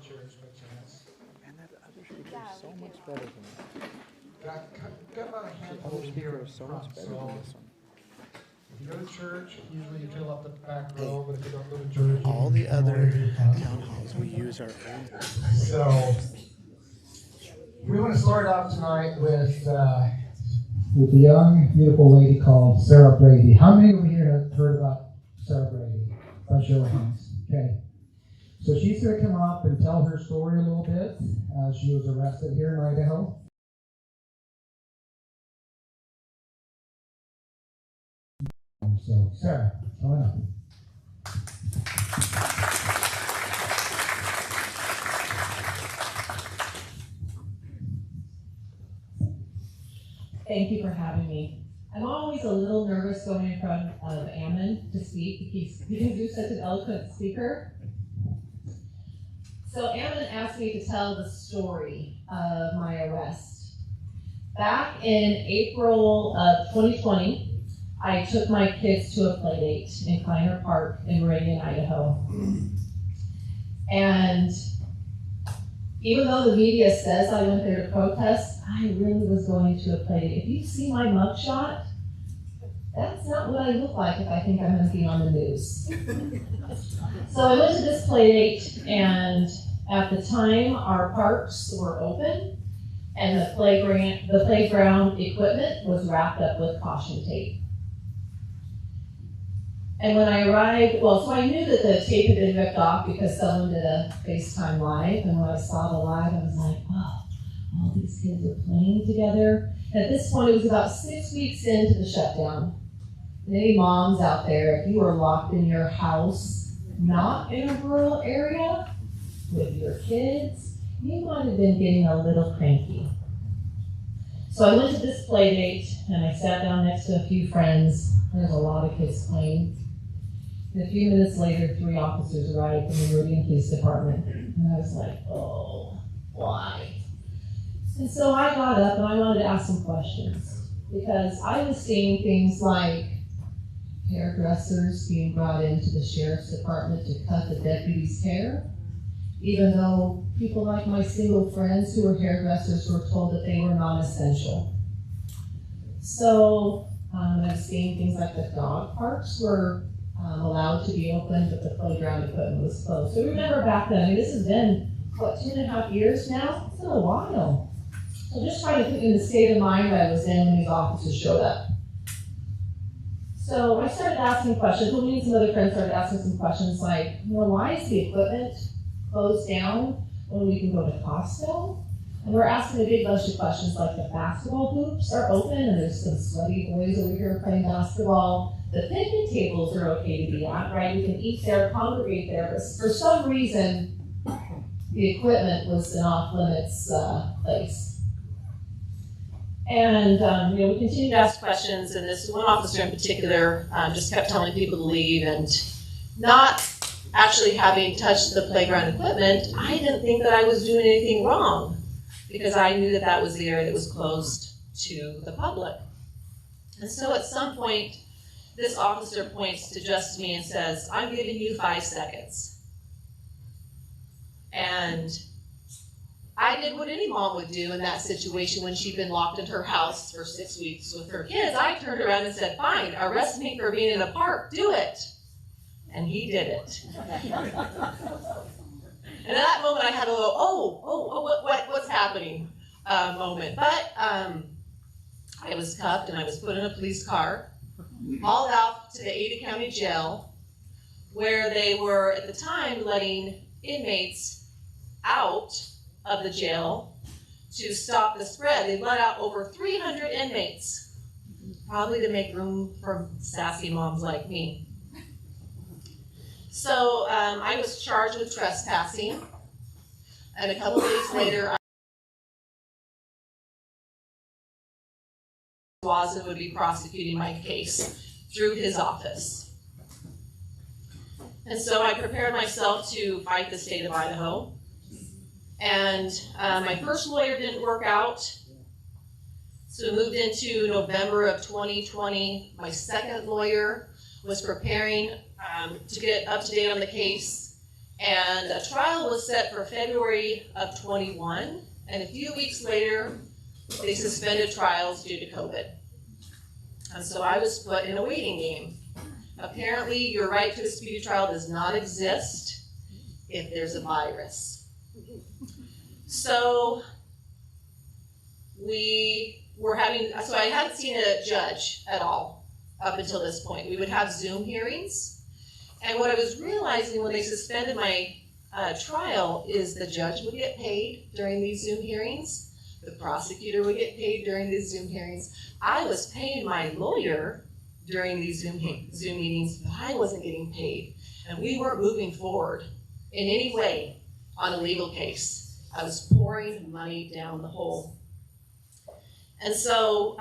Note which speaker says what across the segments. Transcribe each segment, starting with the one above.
Speaker 1: church by chance.
Speaker 2: And that other speaker is so much better than that.
Speaker 1: Got about a handful
Speaker 2: Other
Speaker 1: here
Speaker 2: speaker
Speaker 1: in
Speaker 2: is so
Speaker 1: front,
Speaker 2: much better
Speaker 1: so
Speaker 2: than this one.
Speaker 1: if you go to church, usually you fill up the back row, but if you don't go to church,
Speaker 2: All the other town halls, we use our own.
Speaker 1: So we want to start off tonight with a young, beautiful lady called Sarah Brady. How many over here have heard about Sarah Brady? By show of hands. Okay. So she's going to come up and tell her story a little bit. She was arrested here in Idaho. So, Sarah, come on up.
Speaker 3: Thank you for having me. I'm always a little nervous going in front of Emmett to speak because you're such an eloquent speaker. So Emmett asked me to tell the story of my arrest. Back in April of 2020, I took my kids to a play date in Kleiner Park in Meridian, Idaho. And even though the media says I went there to protest, I really was going to a play date. If you see my mugshot, that's not what I look like if I think I'm going to be on the news. So I went to this play date, and at the time, our parks were open, and the playground equipment was wrapped up with caution tape. And when I arrived, so I knew that the tape had been ripped off because someone did a FaceTime live, and when I saw the live, I was like, oh, all these kids are playing together. And at this point, it was about 6 weeks into the shutdown. And any moms out there, if you were locked in your house, not in a rural area, with your kids, you might have been getting a little cranky. So I went to this play date, and I sat down next to a few friends. There's a lot of kids playing. And a few minutes later, 3 officers arrived from the Meridian Police Department. And I was like, oh, why? And so I got up and I wanted to ask some questions. Because I was seeing things like hairdressers being brought into the sheriff's department to cut the deputy's hair, even though people like my single friends who were hairdressers were told that they were non-essential. So I was seeing things like the dog parks were allowed to be open, but the playground equipment was closed. So remember back then, I mean, this has been, 2.5 years now? It's been a while. So just trying to put you in the state of mind I was in when these officers showed up. So I started asking questions. Well, me and some other friends started asking some questions like, why is the equipment closed down when we can go to Costco? And we're asking a big bunch of questions like the basketball hoops are open and there's some sweaty boys over here playing basketball. The picnic tables are okay to be at, right? We can eat there, congregate there, but for some reason, the equipment was an off-limits place. And we continued to ask questions, and this one officer in particular just kept telling people to leave, and not actually having touched the playground equipment, I didn't think that I was doing anything wrong because I knew that that was the area that was closed to the public. And so at some point, this officer points to just me and says, I'm giving you 5 seconds. And I did what any mom would do in that situation when she'd been locked in her house for 6 weeks with her kids. I turned around and said, fine, arrest me for being in a park, do it. And he did it. And at that moment I had a little, what's happening moment. But I was cuffed and I was put in a police car, hauled out to the Ada County Jail, where they were at the time letting inmates out of the jail to stop the spread. They let out over 300 inmates, probably to make room for sassy moms like me. So I was charged with trespassing, and a couple days later, Waza would be prosecuting my case through his office. And so I prepared myself to fight the state of Idaho. And my first lawyer didn't work out, so we moved into November of 2020. My second lawyer was preparing to get up to date on the case, And a trial was set for February of 21, and a few weeks later, they suspended trials due to COVID. And so I was put in a waiting game. Apparently, your right to a speedy trial does not exist if there's a virus. So I hadn't seen a judge at all up until this point. We would have Zoom hearings. And what I was realizing when they suspended my trial is the judge would get paid during these Zoom hearings. The prosecutor would get paid during these Zoom hearings. I was paying my lawyer during these Zoom meetings, but I wasn't getting paid. And we weren't moving forward in any way on a legal case. I was pouring money down the hole. And so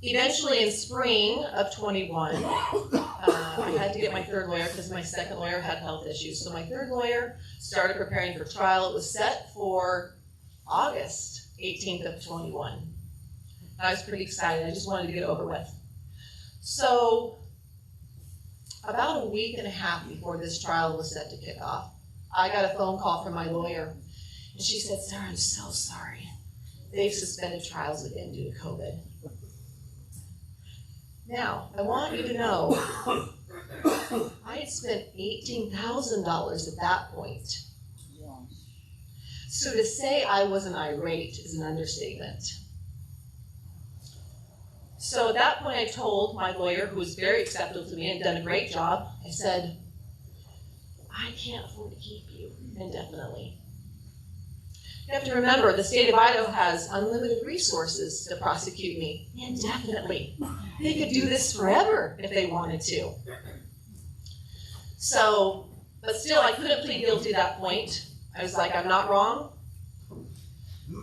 Speaker 3: eventually in spring of 21, I had to get my third lawyer because my second lawyer had health issues. So my third lawyer started preparing for trial. It was set for August 18th of 21. I was pretty excited. I just wanted to get it over with. So about a week and a half before this trial was set to kick off, I got a phone call from my lawyer. And she said, "Sarah, I'm so sorry. They've suspended trials again due to COVID." Now, I want you to know, I had spent $18,000 at that point. So to say I wasn't irate is an understatement. So at that point I told my lawyer, who was very acceptable to me and done a great job, I said, "I can't afford to keep you indefinitely. You have to remember, the state of Idaho has unlimited resources to prosecute me indefinitely. They could do this forever if they wanted to." So, but still I couldn't plead guilty at that point. I was like, I'm not wrong.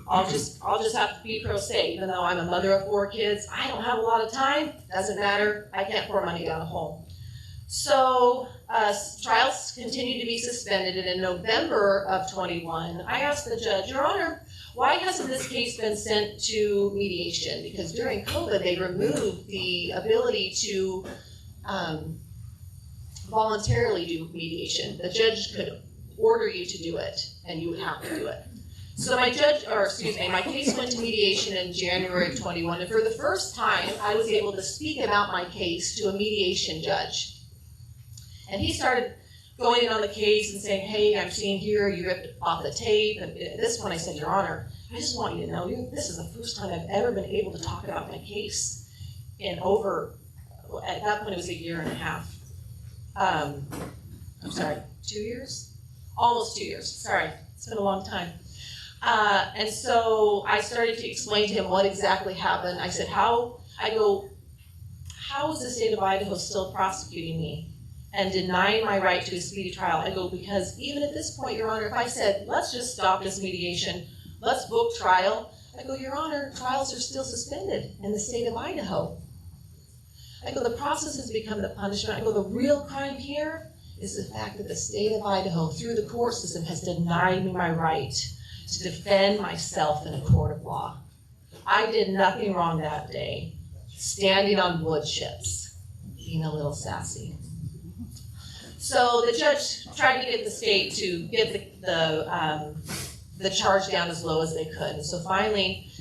Speaker 3: I'll just have to be pro se, even though I'm a mother of 4 kids. I don't have a lot of time. Doesn't matter. I can't pour money down a hole. So trials continued to be suspended, and in November of 21, I asked the judge, "Your Honor, why hasn't this case been sent to mediation?" Because during COVID, they removed the ability to voluntarily do mediation. The judge could order you to do it, and you would have to do it. So my case went to mediation in January of 21, and for the first time, I was able to speak about my case to a mediation judge. And he started going in on the case and saying, "Hey, I'm seeing here you ripped off the tape." And at this point I said, "Your Honor, I just want you to know, this is the first time I've ever been able to talk about my case in over," at that point it was a year and a half. 2 years? Almost 2 years, sorry, it's been a long time. And so I started to explain to him what exactly happened. I said, how is the state of Idaho still prosecuting me and denying my right to a speedy trial? I go, because even at this point, Your Honor, if I said, "Let's just stop this mediation, let's book trial," I go, "Your Honor, trials are still suspended in the state of Idaho." I go, "The process has become the punishment." I go, "The real crime here is the fact that the state of Idaho, through the court system, has denied me my right to defend myself in a court of law. I did nothing wrong that day, standing on wood chips, being a little sassy." So the judge tried to get the state to get the charge down as low as they could. And so finally,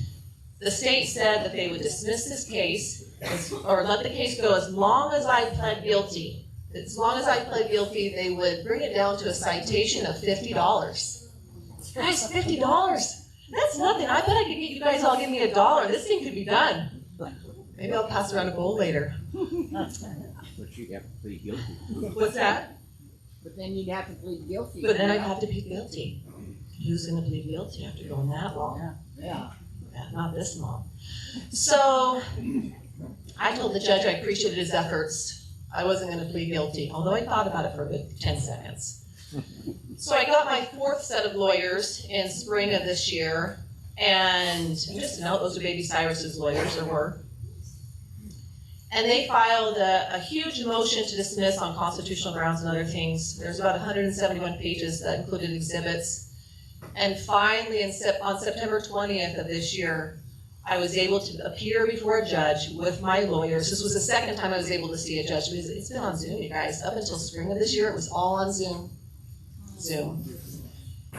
Speaker 3: the state said that they would dismiss this case, or let the case go as long as I pled guilty. As long as I pled guilty, they would bring it down to a citation of $50. Guys, $50, that's nothing. I bet I could get you guys all give me $1. This thing could be done. Maybe I'll pass around a bowl later.
Speaker 4: But you'd have to plead guilty.
Speaker 3: What's that?
Speaker 5: But then you'd have to plead guilty.
Speaker 3: But then I'd have to plead guilty. Who's going to plead guilty after going that long?
Speaker 5: Yeah.
Speaker 3: Not this long. So I told the judge I appreciated his efforts. I wasn't going to plead guilty, although I thought about it for a good 10 seconds. So I got my 4th set of lawyers in spring of this year, and just to note, those are Baby Cyrus's lawyers, or were. And they filed a huge motion to dismiss on constitutional grounds and other things. There's about 171 pages that included exhibits. And finally, on September 20th of this year, I was able to appear before a judge with my lawyers. This was the second time I was able to see a judge because it's been on Zoom, you guys. Up until spring of this year, it was all on Zoom.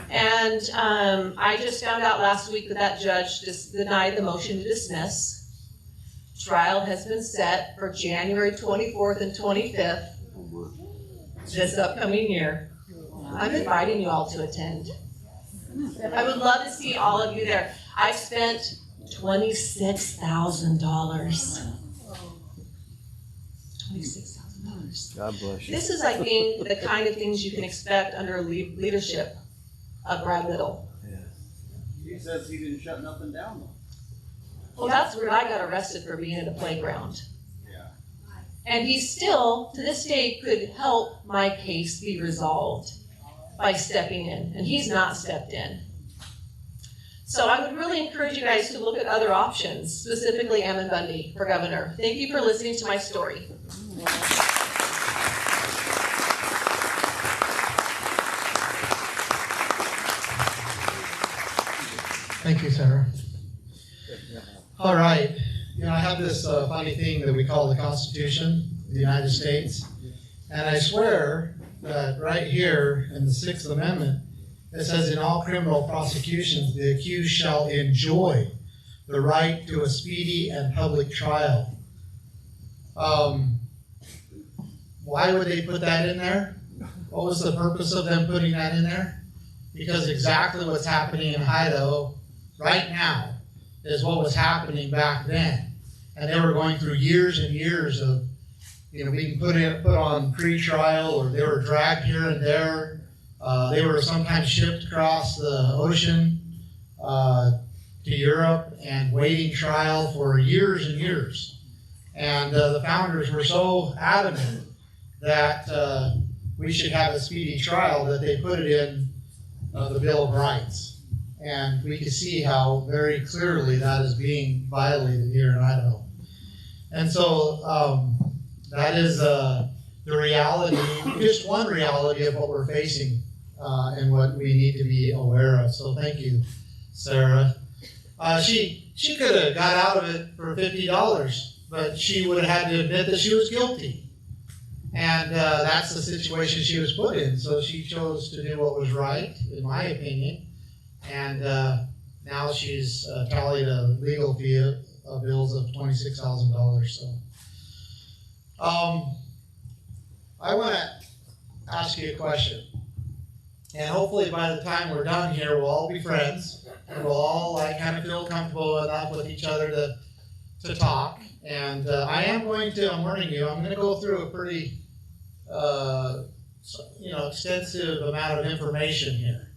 Speaker 3: And I just found out last week that that judge just denied the motion to dismiss. Trial has been set for January 24th and 25th this upcoming year. I'm inviting you all to attend. I would love to see all of you there. I spent $26,000. $26,000.
Speaker 2: God bless you.
Speaker 3: This is, I think, the kind of things you can expect under leadership of Brad Little.
Speaker 6: He says he didn't shut nothing down though.
Speaker 3: Well, that's where I got arrested for being at a playground.
Speaker 6: Yeah.
Speaker 3: And he still, to this day, could help my case be resolved by stepping in, and he's not stepped in. So I would really encourage you guys to look at other options, specifically Emmett Bundy for governor. Thank you for listening to my story.
Speaker 7: Thank you, Sarah. All right. You know, I have this funny thing that we call the Constitution of the United States. And I swear that right here in the 6th Amendment, it says in all criminal prosecutions, the accused shall enjoy the right to a speedy and public trial. Why would they put that in there? What was the purpose of them putting that in there? Because exactly what's happening in Idaho right now is what was happening back then. And they were going through years and years of, you know, being put on pre-trial, or they were dragged here and there. They were sometimes shipped across the ocean to Europe and waiting trial for years and years. And the founders were so adamant that we should have a speedy trial that they put it in the Bill of Rights. And we can see how very clearly that is being violated here in Idaho. And so that is the reality, just one reality of what we're facing and what we need to be aware of. So thank you, Sarah. She could have got out of it for $50, but she would have had to admit that she was guilty. And that's the situation she was put in. So she chose to do what was right, in my opinion. And now she's tallied a legal fee of bills of $26,000. So I want to ask you a question. And hopefully by the time we're done here, we'll all be friends. And we'll all kind of feel comfortable enough with each other to talk. And I'm warning you, I'm going to go through a pretty extensive amount of information here.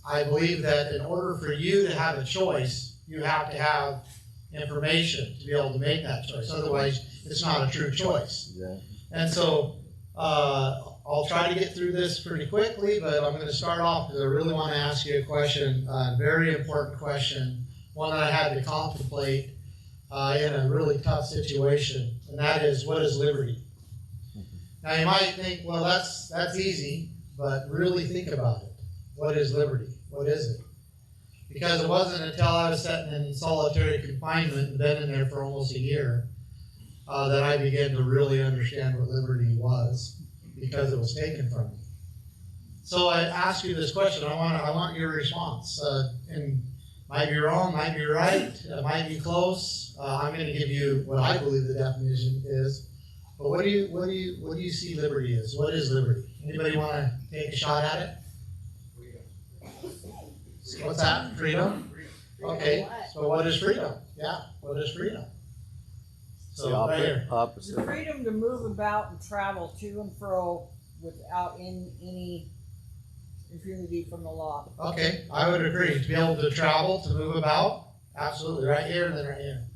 Speaker 7: I believe that in order for you to have a choice, you have to have information to be able to make that choice. Otherwise, it's not a true choice.
Speaker 2: Yeah.
Speaker 7: And so I'll try to get through this pretty quickly, but I'm going to start off because I really want to ask you a question, a very important question, one that I had to contemplate in a really tough situation, and that is, what is liberty? Now you might think, well, that's easy, but really think about it. What is liberty? What is it? Because it wasn't until I was sitting in solitary confinement and been in there for almost a year that I began to really understand what liberty was, because it was taken from me. So I ask you this question. I want your response. And might be wrong, might be right, might be close. I'm going to give you what I believe the definition is. But what do you see liberty is? What is liberty? Anybody want to take a shot at it? What's that? Freedom? Okay. So what is freedom? Yeah. What is freedom? So right here.
Speaker 2: Opposite.
Speaker 5: The freedom to move about and travel to and fro without any impunity from the law.
Speaker 7: Okay, I would agree. To be able to travel, to move about, absolutely. Right here and then right here.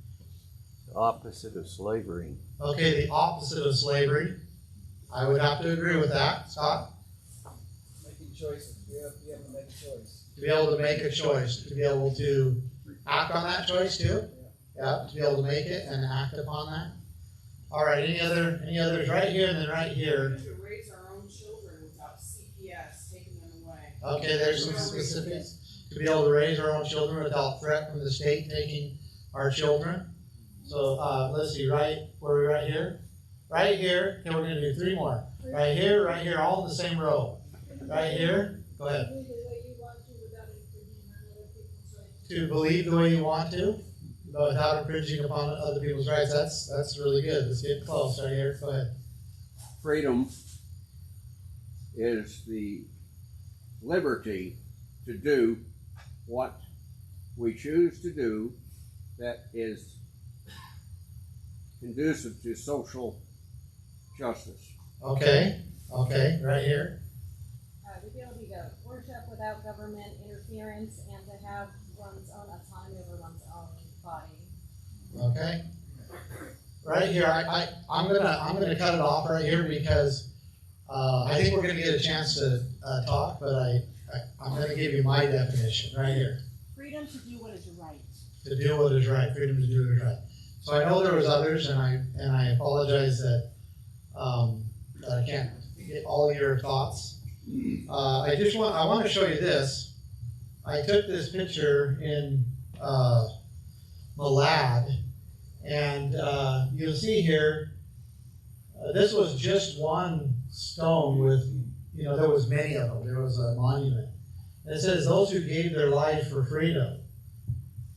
Speaker 2: The opposite of slavery.
Speaker 7: Okay, the opposite of slavery. I would have to agree with that. Scott?
Speaker 6: Making choices. You have to make a choice.
Speaker 7: To be able to make a choice, to be able to act on that choice too. Yeah, to be able to make it and act upon that. All right, any others right here and then right here.
Speaker 8: To raise our own children without CPS taking them away.
Speaker 7: Okay, there's some specifics. to be able to raise our own children without threat from the state taking our children. So let's see, right where we're right here. Right here, okay, we're going to do 3 more. Right here, all in the same row. Right here, go ahead. To believe the way you want to, but without infringing upon other people's rights. That's really good. Let's get close right here. Go ahead.
Speaker 4: Freedom is the liberty to do what we choose to do that is conducive to social justice.
Speaker 7: Okay, right here.
Speaker 8: The ability to worship without government interference and to have one's own autonomy over one's own body.
Speaker 7: Okay. Right here, I'm gonna cut it off right here because I think we're gonna get a chance to talk, but I'm gonna give you my definition right here.
Speaker 8: Freedom to do what is right.
Speaker 7: To do what is right, freedom to do what is right. So I know there was others, and I apologize that I can't get all your thoughts. I want to show you this. I took this picture in Malad, and you'll see here, this was just one stone with, there was many of them. There was a monument. And it says, those who gave their life for freedom.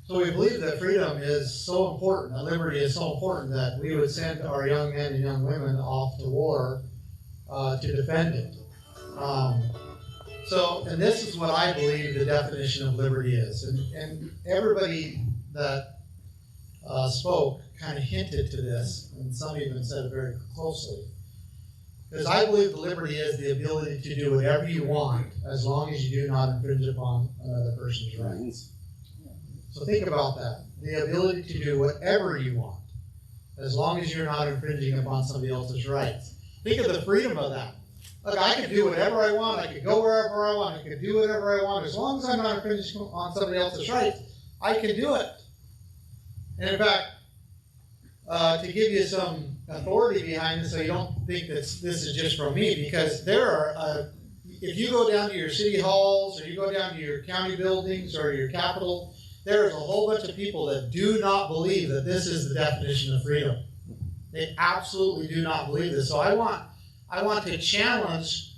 Speaker 7: So we believe that freedom is so important, that liberty is so important that we would send our young men and young women off to war to defend it. And this is what I believe the definition of liberty is. And everybody that spoke kind of hinted to this, and some even said it very closely. Because I believe the liberty is the ability to do whatever you want as long as you do not infringe upon another person's rights. So think about that. The ability to do whatever you want as long as you're not infringing upon somebody else's rights. Think of the freedom of that. Look, I can do whatever I want. I can go wherever I want. I can do whatever I want. As long as I'm not infringing on somebody else's rights, I can do it. And in fact, to give you some authority behind this so you don't think that this is just from me, because there are, if you go down to your city halls or you go down to your county buildings or your capitol, there's a whole bunch of people that do not believe that this is the definition of freedom. They absolutely do not believe this. So I want to challenge,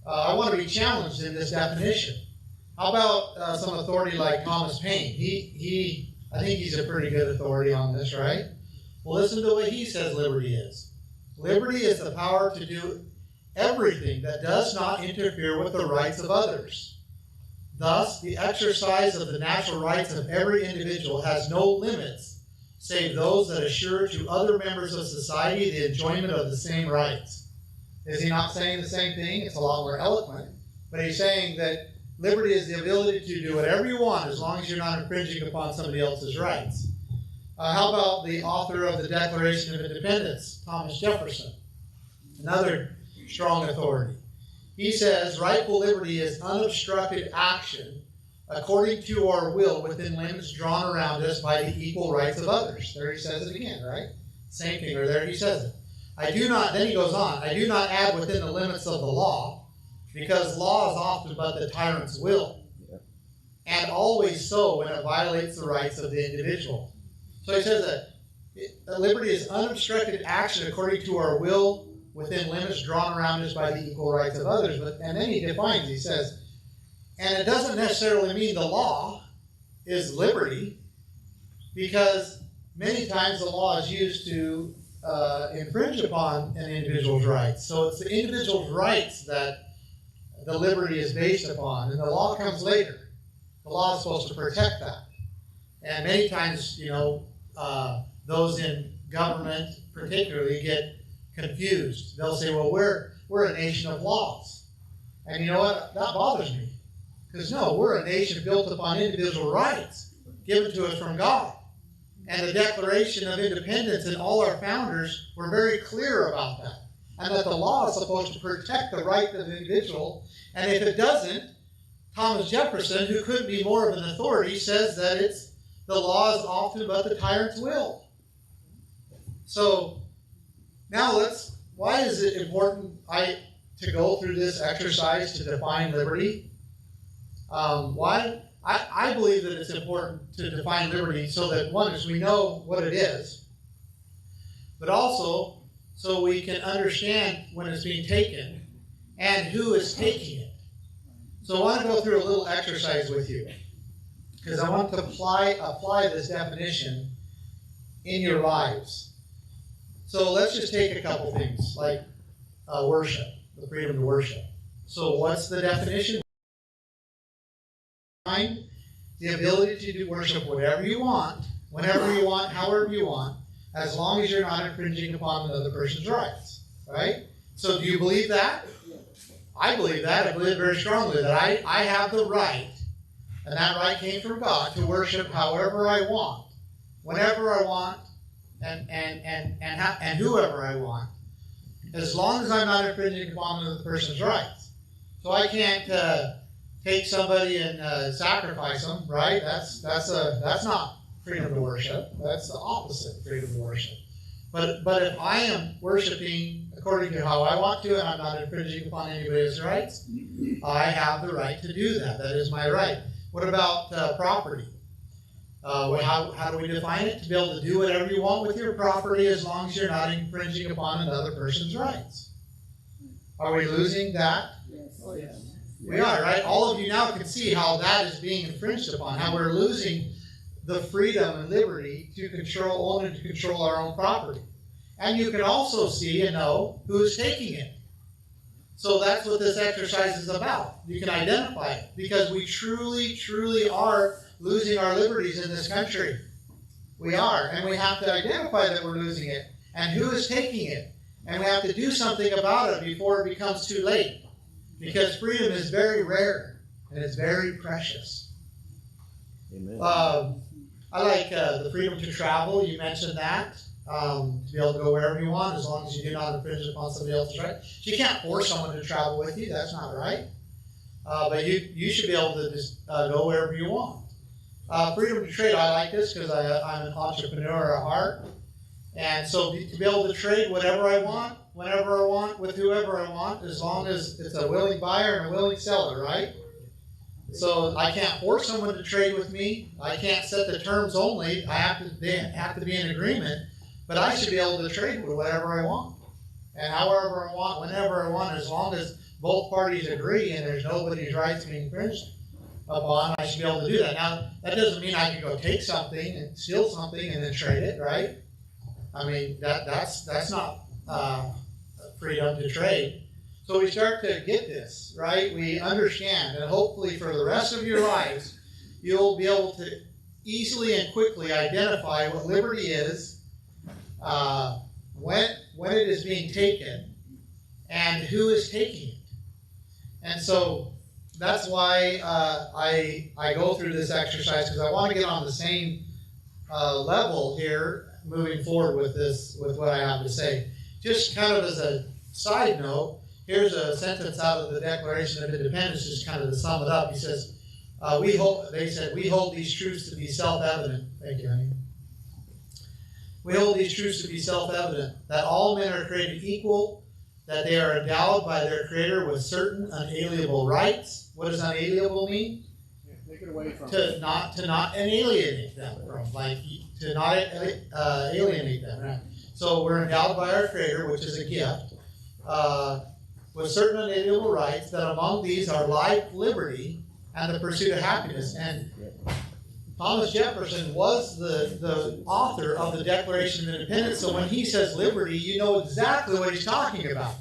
Speaker 7: I want to be challenged in this definition. How about some authority like Thomas Paine? I think he's a pretty good authority on this, right? Well, listen to what he says liberty is. Liberty is the power to do everything that does not interfere with the rights of others. Thus, the exercise of the natural rights of every individual has no limits, save those that assure to other members of society the enjoyment of the same rights. Is he not saying the same thing? It's a lot more eloquent. But he's saying that liberty is the ability to do whatever you want as long as you're not infringing upon somebody else's rights. How about the author of the Declaration of Independence, Thomas Jefferson? Another strong authority. He says, rightful liberty is unobstructed action according to our will within limits drawn around us by the equal rights of others. There he says it again, right? Same thing, or there he says it. Then he goes on, I do not add within the limits of the law, because law is often but the tyrant's will, and always so when it violates the rights of the individual. So he says that liberty is unobstructed action according to our will within limits drawn around us by the equal rights of others. And then he defines, he says, and it doesn't necessarily mean the law is liberty, because many times the law is used to infringe upon an individual's rights. So it's the individual's rights that the liberty is based upon, and the law comes later. The law is supposed to protect that. And many times, those in government particularly get confused. They'll say, well, we're a nation of laws. And you know what? That bothers me. Because no, we're a nation built upon individual rights given to us from God. And the Declaration of Independence and all our founders were very clear about that. And that the law is supposed to protect the right of the individual. And if it doesn't, Thomas Jefferson, who couldn't be more of an authority, says that the law is often but the tyrant's will. So now why is it important to go through this exercise to define liberty? Why? I believe that it's important to define liberty so that one is we know what it is, but also so we can understand when it's being taken and who is taking it. So I want to go through a little exercise with you because I want to apply this definition in your lives. So let's just take a couple things like worship, the freedom to worship. So what's the definition? The ability to do worship whatever you want, whenever you want, however you want, as long as you're not infringing upon another person's rights, right? So do you believe that? I believe that. I believe very strongly that I have the right, and that right came from God, to worship however I want, whenever I want, and whoever I want, as long as I'm not infringing upon another person's rights. So I can't take somebody and sacrifice them, right? That's not freedom to worship. That's the opposite of freedom to worship. But if I am worshiping according to how I want to, and I'm not infringing upon anybody's rights, I have the right to do that. That is my right. What about property? How do we define it? To be able to do whatever you want with your property as long as you're not infringing upon another person's rights. Are we losing that?
Speaker 5: Oh, yes.
Speaker 7: We are, right? All of you now can see how that is being infringed upon, how we're losing the freedom and liberty to control, own and to control our own property. And you can also see and know who's taking it. So that's what this exercise is about. You can identify it because we truly, truly are losing our liberties in this country. We are, and we have to identify that we're losing it and who is taking it. And we have to do something about it before it becomes too late. Because freedom is very rare and it's very precious.
Speaker 2: Amen.
Speaker 7: I like the freedom to travel. You mentioned that. To be able to go wherever you want as long as you do not infringe upon somebody else's right. You can't force someone to travel with you. That's not right. But you should be able to just go wherever you want. Freedom to trade. I like this because I'm an entrepreneur at heart. And so to be able to trade whatever I want, whenever I want, with whoever I want, as long as it's a willing buyer and a willing seller, right? So I can't force someone to trade with me. I can't set the terms only. They have to be in agreement. But I should be able to trade with whatever I want. And however I want, whenever I want, as long as both parties agree and there's nobody's rights being infringed upon, I should be able to do that. Now, that doesn't mean I can go take something and steal something and then trade it, right? I mean, that's not freedom to trade. So we start to get this, right? We understand, and hopefully for the rest of your lives, you'll be able to easily and quickly identify what liberty is, when it is being taken, and who is taking it. And so that's why I go through this exercise, because I want to get on the same level here moving forward with what I have to say. Just kind of as a side note, here's a sentence out of the Declaration of Independence, just kind of to sum it up. He says, we hold these truths to be self-evident. Thank you, honey. We hold these truths to be self-evident, that all men are created equal, that they are endowed by their Creator with certain unalienable rights. What does unalienable mean?
Speaker 6: Take it away from
Speaker 7: To not alienate them from, like to not alienate them. Right? So we're endowed by our Creator, which is a gift, with certain unalienable rights, that among these are life, liberty, and the pursuit of happiness. And Thomas Jefferson was the author of the Declaration of Independence, so when he says liberty, you know exactly what he's talking about.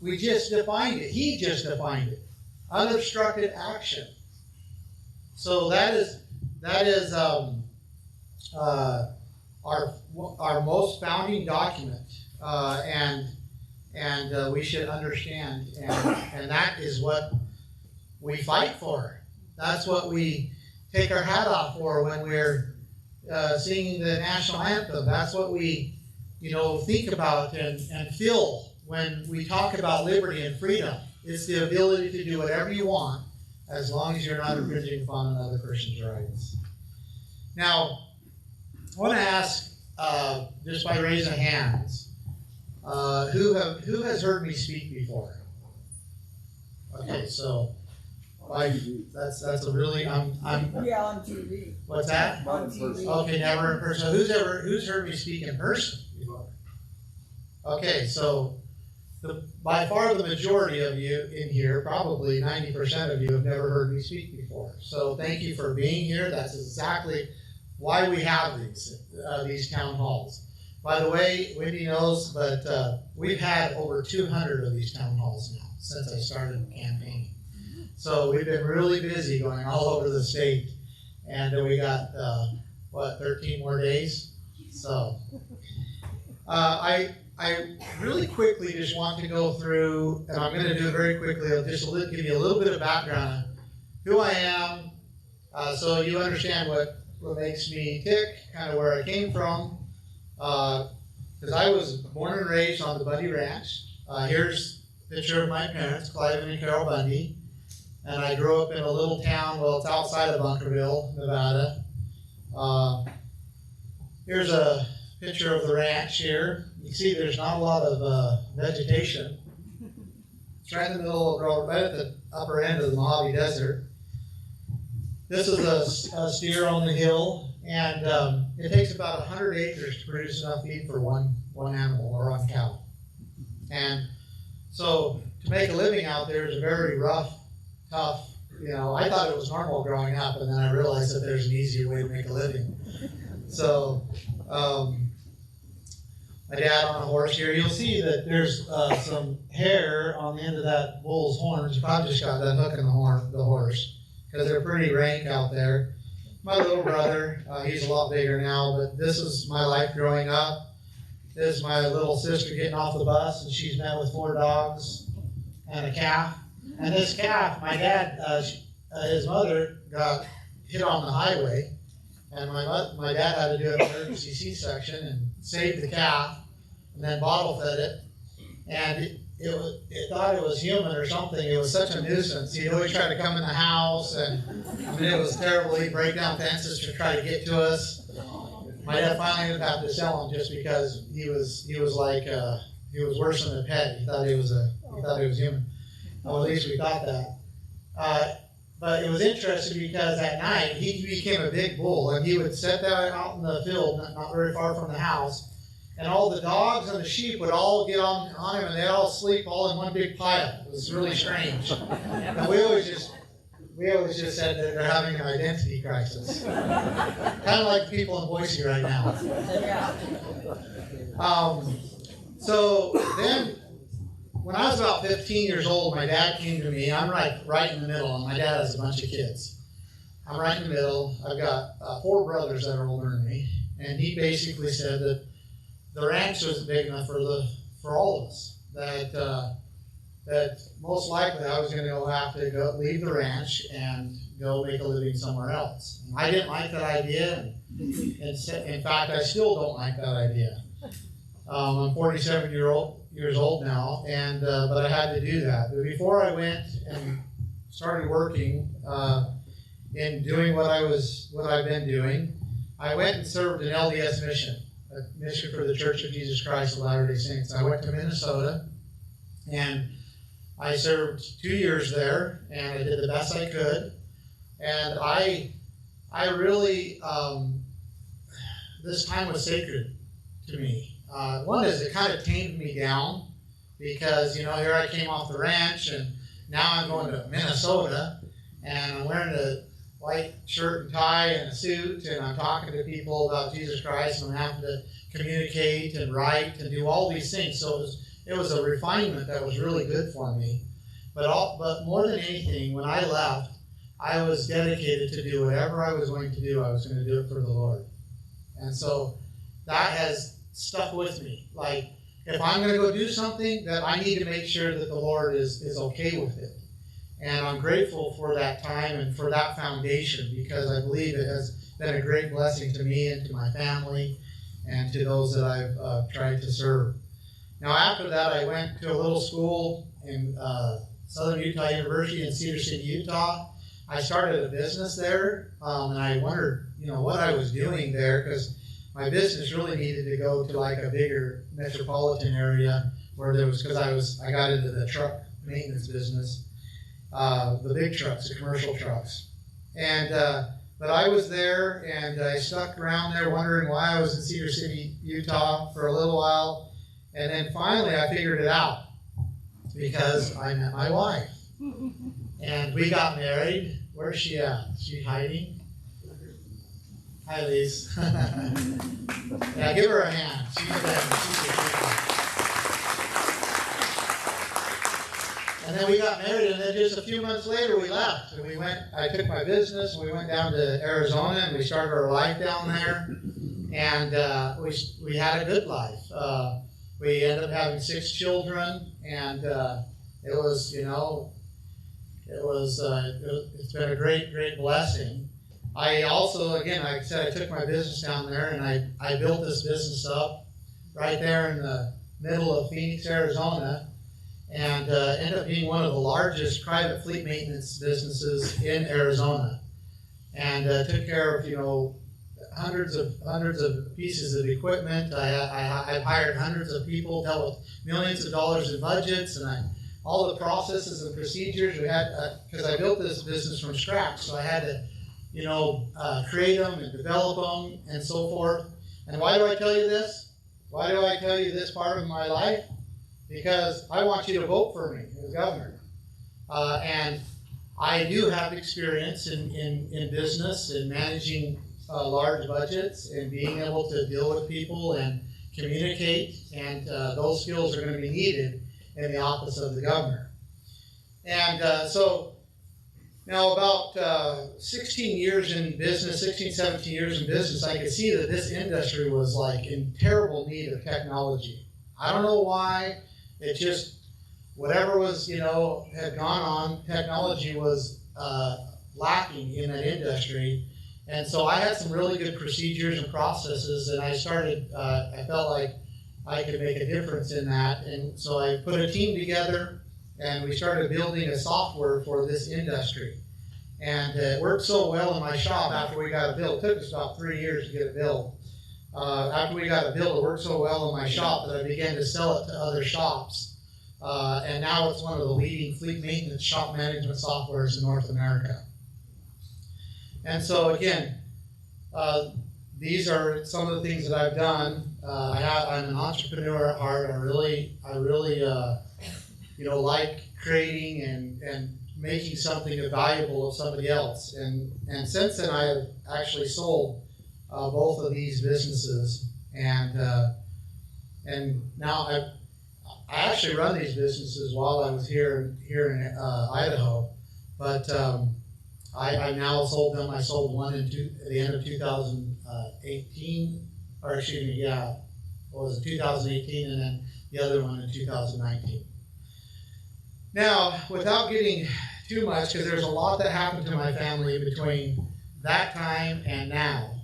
Speaker 7: We just defined it. He just defined it. Unobstructed action. So that is our most founding document, and we should understand, and that is what we fight for. That's what we take our hat off for when we're singing the national anthem. That's what we, think about and feel when we talk about liberty and freedom. It's the ability to do whatever you want as long as you're not infringing upon another person's rights. Now, I want to ask, just by raising hands, who has heard me speak before? Okay, so Like, that's a really, I'm,
Speaker 5: Yeah, on TV.
Speaker 7: what's that?
Speaker 5: On TV.
Speaker 7: Okay, never in person. Who's heard me speak in person before? Okay, so by far the majority of you in here, probably 90% of you, have never heard me speak before. So thank you for being here. That's exactly why we have these town halls. By the way, Wendy knows, but we've had over 200 of these town halls now since I started campaigning. So we've been really busy going all over the state, and we got 13 more days. So I really quickly just want to go through, and I'm going to do it very quickly. I'll just give you a little bit of background on who I am, so you understand what makes me tick, kind of where I came from. Because I was born and raised on the Bundy Ranch. Here's a picture of my parents, Clive and Carol Bundy. And I grew up in a little town, well, it's outside of Bunkerville, Nevada. Here's a picture of the ranch here. You see there's not a lot of vegetation. It's right in the middle, right at the upper end of the Mojave Desert. This is a steer on the hill, and it takes about 100 acres to produce enough feed for one animal or one cow. And so to make a living out there is a very rough, tough, I thought it was normal growing up, and then I realized that there's an easier way to make a living. So my dad on a horse here, you'll see that there's some hair on the end of that bull's horns. You probably just got that hook in the horse, because they're pretty rank out there. My little brother, he's a lot bigger now, but this is my life growing up. This is my little sister getting off the bus, and she's met with 4 dogs and a calf. And this calf, my dad, his mother got hit on the highway, and my dad had to do an emergency C-section and save the calf, and then bottle fed it. And it thought it was human or something. It was such a nuisance. He'd always try to come in the house, and it was terrible. He'd break down fences to try to get to us. My dad finally ended up having to sell him just because he was worse than a pet. He thought he was human. Well, at least we thought that. But it was interesting because at night he became a big bull, and he would sit there out in the field, not very far from the house, and all the dogs and the sheep would all get on him, and they'd all sleep all in one big pile. It was really strange. And we always just said that they're having an identity crisis, kind of like people in Boise right now. So then, when I was about 15 years old, my dad came to me. I'm right in the middle, and my dad has a bunch of kids. I'm right in the middle. I've got 4 brothers that are older than me, and he basically said that the ranch wasn't big enough for all of us. That most likely I was going to have to go leave the ranch and go make a living somewhere else. And I didn't like that idea, and in fact, I still don't like that idea. I'm 47 years old now, and but I had to do that. But before I went and started working in doing what I've been doing, I went and served an LDS mission, a mission for the Church of Jesus Christ of Latter-day Saints. I went to Minnesota, and I served 2 years there, and I did the best I could. And I really, this time was sacred to me. One is it kind of tamed me down because, here I came off the ranch, and now I'm going to Minnesota, and I'm wearing a white shirt and tie and a suit, and I'm talking to people about Jesus Christ, and I'm having to communicate and write and do all these things. So it was a refinement that was really good for me. But more than anything, when I left, I was dedicated to do whatever I was going to do. I was going to do it for the Lord. And so that has stuck with me. Like, if I'm going to go do something, that I need to make sure that the Lord is okay with it. And I'm grateful for that time and for that foundation, because I believe it has been a great blessing to me and to my family and to those that I've tried to serve. Now, after that, I went to a little school in Southern Utah University in Cedar City, Utah. I started a business there, and I wondered, what I was doing there, because my business really needed to go to like a bigger metropolitan area where there was, because I got into the truck maintenance business. the big trucks, the commercial trucks. And but I was there, and I stuck around there wondering why I was in Cedar City, Utah for a little while. And then finally I figured it out, because I met my wife. And we got married. Where's she at? Is she hiding? Hi, Lise. Yeah, give her a hand. She's a And then we got married, and then just a few months later we left. And I took my business, and we went down to Arizona, and we started our life down there. And we had a good life. We ended up having 6 children, and it was, it's been a great, great blessing. I also, again, like I said, I took my business down there, and I built this business up right there in the middle of Phoenix, Arizona, and ended up being one of the largest private fleet maintenance businesses in Arizona, and took care of, hundreds of pieces of equipment. I've hired hundreds of people, dealt with millions of dollars in budgets, and all the processes and procedures we had, because I built this business from scratch, so I had to, create them and develop them and so forth. And why do I tell you this? Why do I tell you this part of my life? Because I want you to vote for me as governor. And I do have experience in business and managing large budgets and being able to deal with people and communicate, and those skills are going to be needed in the office of the governor. And so now about 16 years in business, 16, 17 years in business, I could see that this industry was like in terrible need of technology. I don't know why. It just, whatever was, had gone on, technology was lacking in that industry. And so I had some really good procedures and processes, and I felt like I could make a difference in that. And so I put a team together, and we started building a software for this industry. And it worked so well in my shop after we got it built. It took us about 3 years to get it built. After we got it built, it worked so well in my shop that I began to sell it to other shops. And now it's one of the leading fleet maintenance shop management softwares in North America. And so again, these are some of the things that I've done. I'm an entrepreneur at heart. I really like creating and making something valuable of somebody else. And since then, I have actually sold both of these businesses, and now I actually run these businesses while I was here in Idaho, but I now sold them. I sold one at the end of 2018, or excuse me, what was it, 2018, and then the other one in 2019. Now, without getting too much, because there's a lot that happened to my family between that time and now,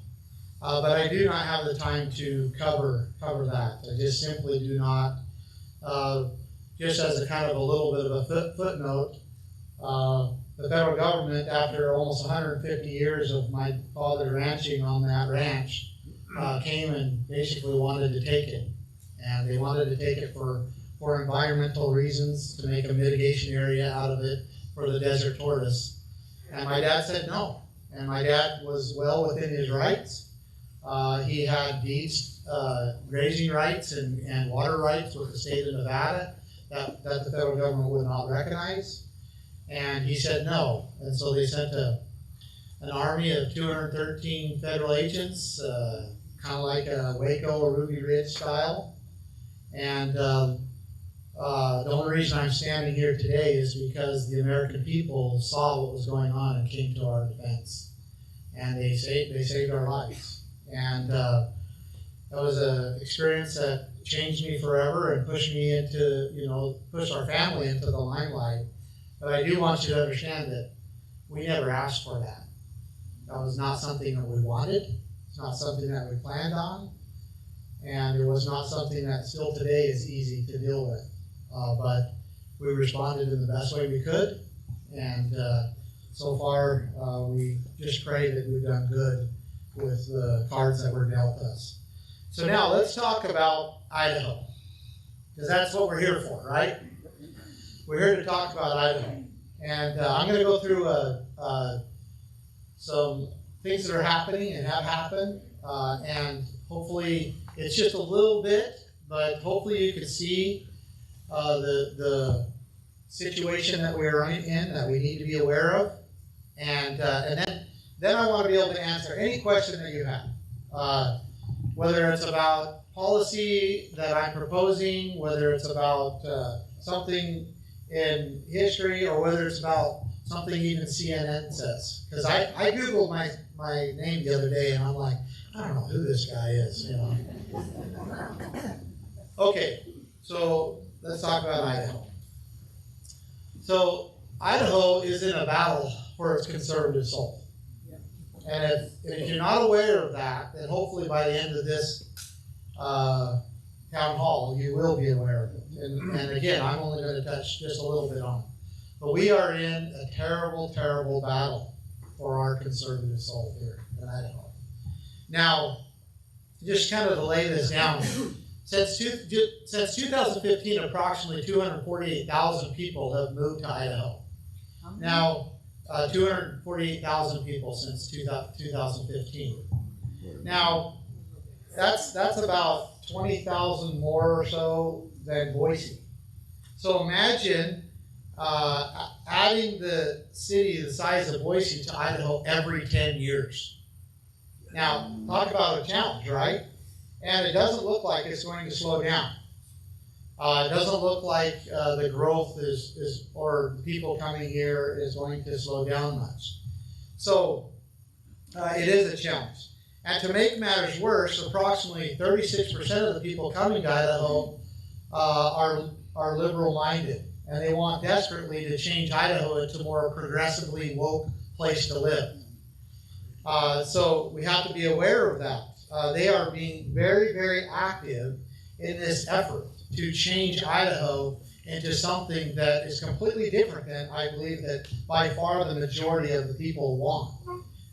Speaker 7: but I do not have the time to cover that. I just simply do not. Just as a kind of a little bit of a footnote, the federal government, after almost 150 years of my father ranching on that ranch, came and basically wanted to take it. And they wanted to take it for environmental reasons, to make a mitigation area out of it for the desert tortoise. And my dad said no. And my dad was well within his rights. He had deeds, grazing rights and water rights with the state of Nevada that the federal government would not recognize. And he said no. And so they sent an army of 213 federal agents, kind of like a Waco or Ruby Ridge style. And the only reason I'm standing here today is because the American people saw what was going on and came to our defense. And they saved our lives. And that was an experience that changed me forever and pushed me into, pushed our family into the limelight. But I do want you to understand that we never asked for that. That was not something that we wanted. It's not something that we planned on. And it was not something that still today is easy to deal with. But we responded in the best way we could. And so far, we just pray that we've done good with the cards that were dealt us. So now let's talk about Idaho, because that's what we're here for, right? We're here to talk about Idaho. And I'm going to go through some things that are happening and have happened, and hopefully it's just a little bit, but hopefully you can see the situation that we're in that we need to be aware of, and then I want to be able to answer any question that you have, whether it's about policy that I'm proposing, whether it's about something in history, or whether it's about something even CNN says. Because I Googled my name the other day, and I'm like, I don't know who this guy is, you know. Okay, so let's talk about Idaho. So Idaho is in a battle for its conservative soul. And if you're not aware of that, then hopefully by the end of this town hall, you will be aware of it. And again, I'm only going to touch just a little bit on it. But we are in a terrible, terrible battle for our conservative soul here in Idaho. Now, just kind of to lay this down, since 2015, approximately 248,000 people have moved to Idaho. Now, 248,000 people since 2015. Now, that's about 20,000 more or so than Boise. So imagine adding the city the size of Boise to Idaho every 10 years. Now, talk about a challenge, right? And it doesn't look like it's going to slow down. It doesn't look like the growth is or people coming here is going to slow down much. So it is a challenge. And to make matters worse, approximately 36% of the people coming to Idaho are liberal-minded, and they want desperately to change Idaho into a more progressively woke place to live. So we have to be aware of that. They are being very, very active in this effort to change Idaho into something that is completely different than I believe that by far the majority of the people want.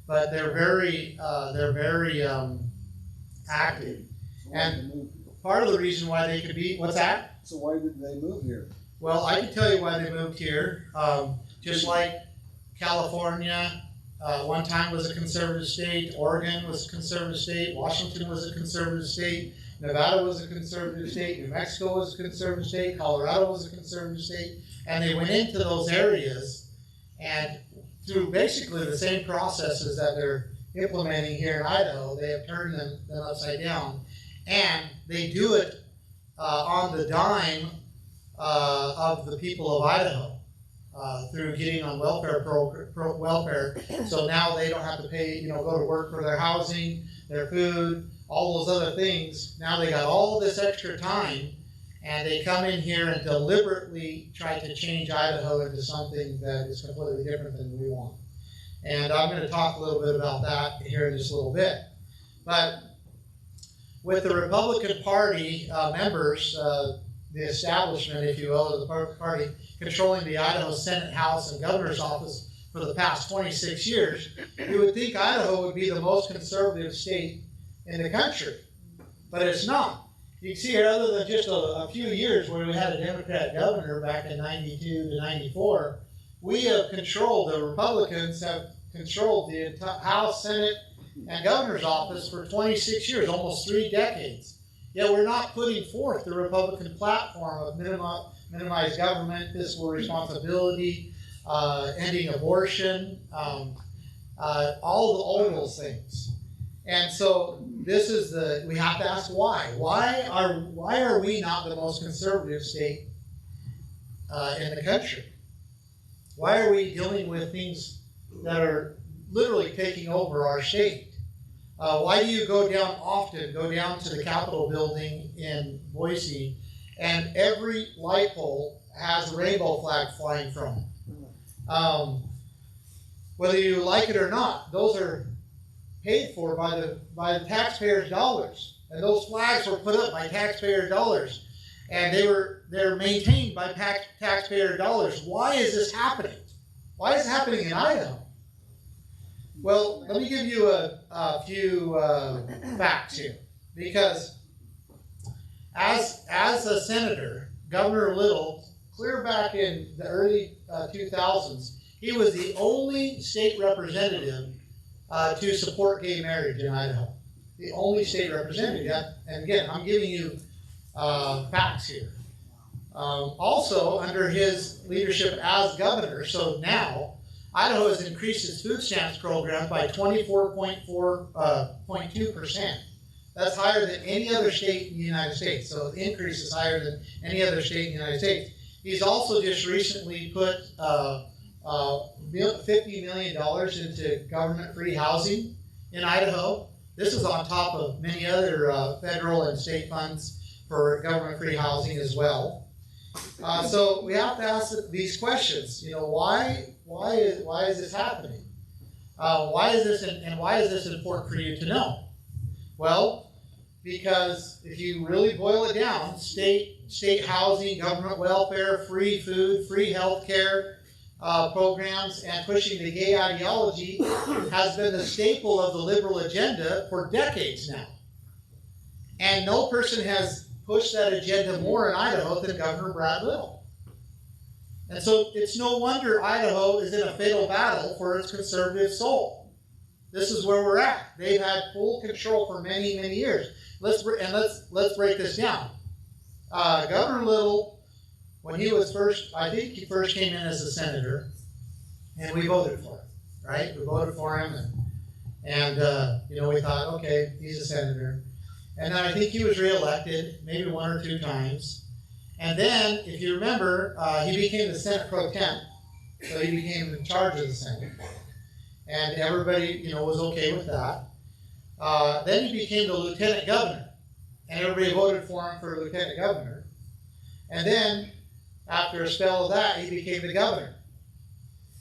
Speaker 7: But they're very active. And part of the reason why they could be, what's that?
Speaker 6: So why did they move here?
Speaker 7: Well, I can tell you why they moved here. Just like California, one time was a conservative state, Oregon was a conservative state, Washington was a conservative state, Nevada was a conservative state, New Mexico was a conservative state, Colorado was a conservative state, and they went into those areas, and through basically the same processes that they're implementing here in Idaho, they have turned them upside down, and they do it on the dime of the people of Idaho. Through getting on welfare. So now they don't have to pay, go to work for their housing, their food, all those other things. Now they got all this extra time, and they come in here and deliberately try to change Idaho into something that is completely different than we want. And I'm going to talk a little bit about that here in just a little bit. But with the Republican Party members, the establishment, if you will, of the party, controlling the Idaho Senate, House, and Governor's office for the past 26 years, you would think Idaho would be the most conservative state in the country. But it's not. You can see here, other than just a few years where we had a Democrat governor back in 92 to 94, we have controlled, the Republicans have controlled the House, Senate, and Governor's office for 26 years, almost 3 decades. Yet we're not putting forth the Republican platform of minimize government, fiscal responsibility, ending abortion, all those things. And so this is we have to ask why. Why are we not the most conservative state in the country? Why are we dealing with things that are literally taking over our state? Why do you go down to the Capitol building in Boise, and every light pole has a rainbow flag flying from it? Whether you like it or not, those are paid for by the taxpayers' dollars, and those flags were put up by taxpayer dollars, and they're maintained by taxpayer dollars. Why is this happening? Why is it happening in Idaho? Well, let me give you a few facts here, because as a senator, Governor Little clear back in the early 2000s, he was the only state representative to support gay marriage in Idaho. The only state representative. And again, I'm giving you facts here. Also, under his leadership as governor, so now, Idaho has increased its food stamps program by 24.2%. That's higher than any other state in the United States. So the increase is higher than any other state in the United States. He's also just recently put $50 million into government-free housing in Idaho. This is on top of many other federal and state funds for government-free housing as well. So we have to ask these questions. You know, why is this happening? Why is this and why is this important for you to know? Well, because if you really boil it down, state housing, government welfare, free food, free health care programs, and pushing the gay ideology has been the staple of the liberal agenda for decades now. And no person has pushed that agenda more in Idaho than Governor Brad Little. And so it's no wonder Idaho is in a fatal battle for its conservative soul. This is where we're at. They've had full control for many, many years. Let's break this down. Governor Little, when he was first, I think he first came in as a senator, and we voted for him, right? We voted for him, and you know, we thought, okay, he's a senator. And then I think he was reelected maybe 1 or 2 times. And then, if you remember, he became the Senate Pro Tem, so he became in charge of the Senate. And everybody, you know, was okay with that. Then he became the lieutenant governor, and everybody voted for him for lieutenant governor. And then, after a spell of that, he became the governor.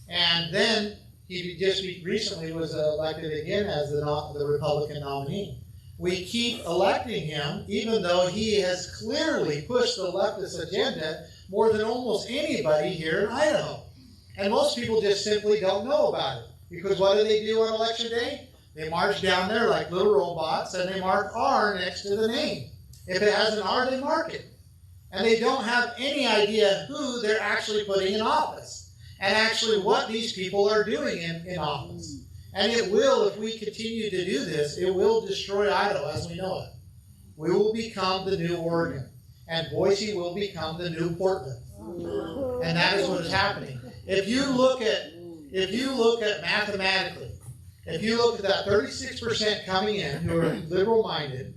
Speaker 7: And then he just recently was elected again as the Republican nominee. We keep electing him, even though he has clearly pushed the leftist agenda more than almost anybody here in Idaho. And most people just simply don't know about it. Because what do they do on election day? They march down there like little robots, and they mark R next to the name. If it has an R, they mark it. And they don't have any idea who they're actually putting in office, and actually what these people are doing in office. And it will, if we continue to do this, it will destroy Idaho as we know it. We will become the new Oregon, and Boise will become the new Portland. And that is what is happening. If you look at mathematically, if you look at that 36% coming in who are liberal-minded,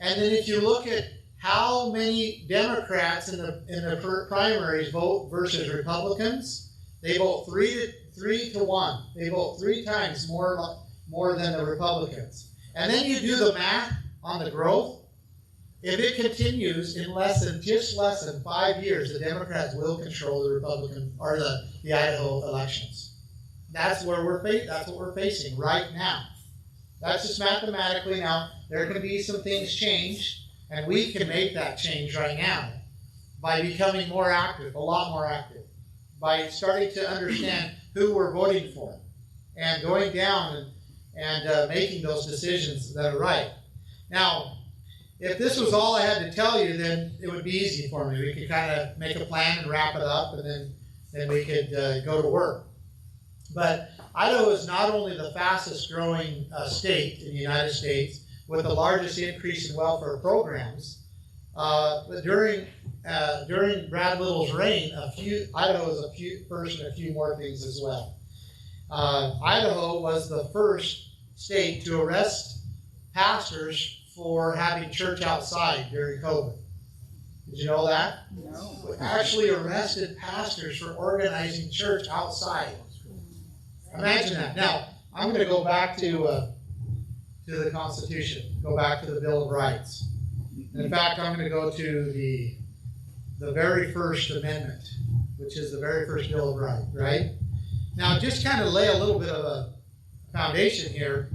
Speaker 7: and then if you look at how many Democrats in the primaries vote versus Republicans, they vote 3 to 1. They vote 3 times more than the Republicans. And then you do the math on the growth. If it continues in just less than 5 years, the Democrats will control the Republican or the Idaho elections. That's what we're facing right now. That's just mathematically. Now, there can be some things changed, and we can make that change right now by becoming more active, a lot more active, by starting to understand who we're voting for, and going down and making those decisions that are right. Now, if this was all I had to tell you, then it would be easy for me. We could kind of make a plan and wrap it up, and then we could go to work. But Idaho is not only the fastest growing state in the United States with the largest increase in welfare programs, but during Brad Little's reign, Idaho is a few more things as well. Idaho was the first state to arrest pastors for having church outside during COVID. Did you know that? No. We actually arrested pastors for organizing church outside. Imagine that. Now, I'm going to go back to the Constitution, go back to the Bill of Rights. In fact, I'm going to go to the very first amendment, which is the very first Bill of Rights, right? Now, just kind of lay a little bit of a foundation here.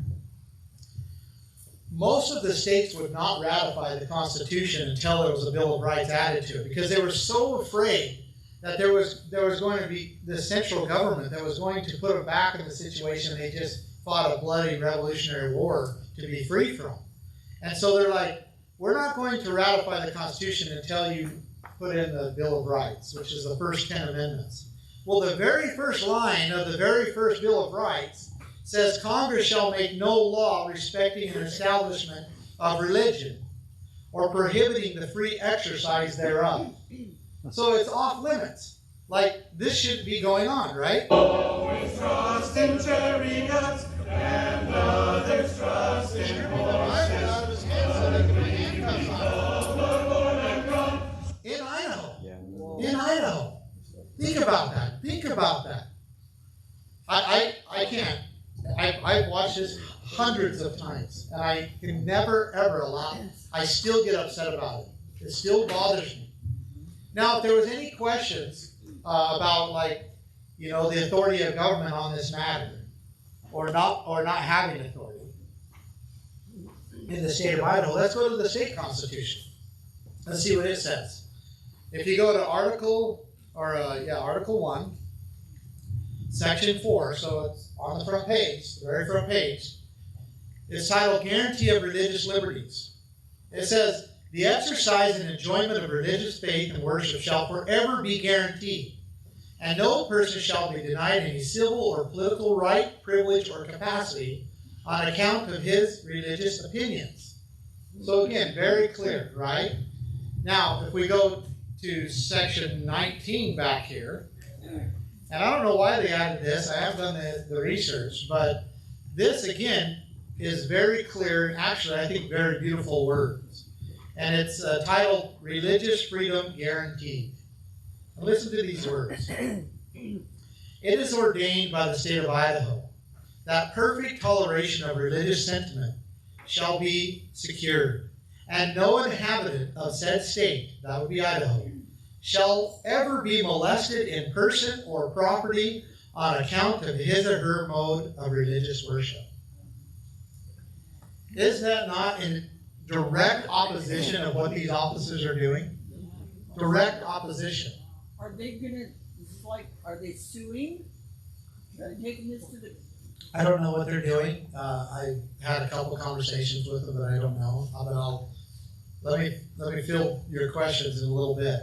Speaker 7: Most of the states would not ratify the Constitution until there was a Bill of Rights added to it, because they were so afraid that there was going to be the central government that was going to put them back in the situation they just fought a bloody revolutionary war to be free from. And so they're like, we're not going to ratify the Constitution until you put in the Bill of Rights, which is the first 10 amendments. Well, the very first line of the very first Bill of Rights says Congress shall make no law respecting an establishment of religion or prohibiting the free exercise thereof. So it's off limits. Like, this shouldn't be going on, right? Always trust in chariots and others trust in horses. In Idaho. In Idaho. Think about that. Think about that. I can't. I've watched this hundreds of times, and I can never, ever allow it. I still get upset about it. It still bothers me. Now, if there was any questions about, like, you know, the authority of government on this matter, or not having authority in the state of Idaho, let's go to the state constitution. Let's see what it says. If you go to Article 1, Section 4, so it's on the front page, the very front page. It's titled Guarantee of Religious Liberties. It says, the exercise and enjoyment of religious faith and worship shall forever be guaranteed, and no person shall be denied any civil or political right, privilege, or capacity on account of his religious opinions. So again, very clear, right? Now, if we go to Section 19 back here, and I don't know why they added this, I haven't done the research, but this again is very clear, and actually I think very beautiful words. And it's titled Religious Freedom Guaranteed. And listen to these words. It is ordained by the state of Idaho that perfect toleration of religious sentiment shall be secured, and no inhabitant of said state, that would be Idaho, shall ever be molested in person or property on account of his or her mode of religious worship. Is that not in direct opposition of what these officers are doing? Direct opposition.
Speaker 5: Are they gonna, are they suing? Are they taking this to the?
Speaker 7: I don't know what they're doing. I had a couple conversations with them, but I don't know. But let me fill your questions in a little bit.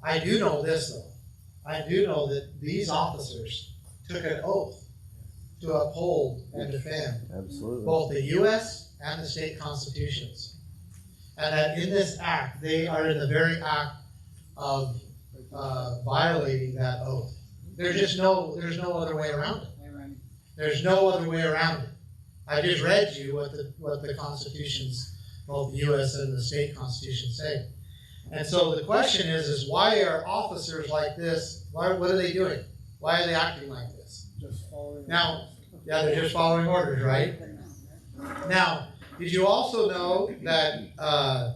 Speaker 7: I do know this, though. I do know that these officers took an oath to uphold and defend both the U.S. and the state constitutions. And that in this act, they are in the very act of violating that oath. There's no other way around it. There's no other way around it. I just read you what the constitutions, both the U.S. and the state constitutions say. And so the question is why are officers like this, what are they doing? Why are they acting like this? Now, yeah, they're just following orders, right? Now, did you also know that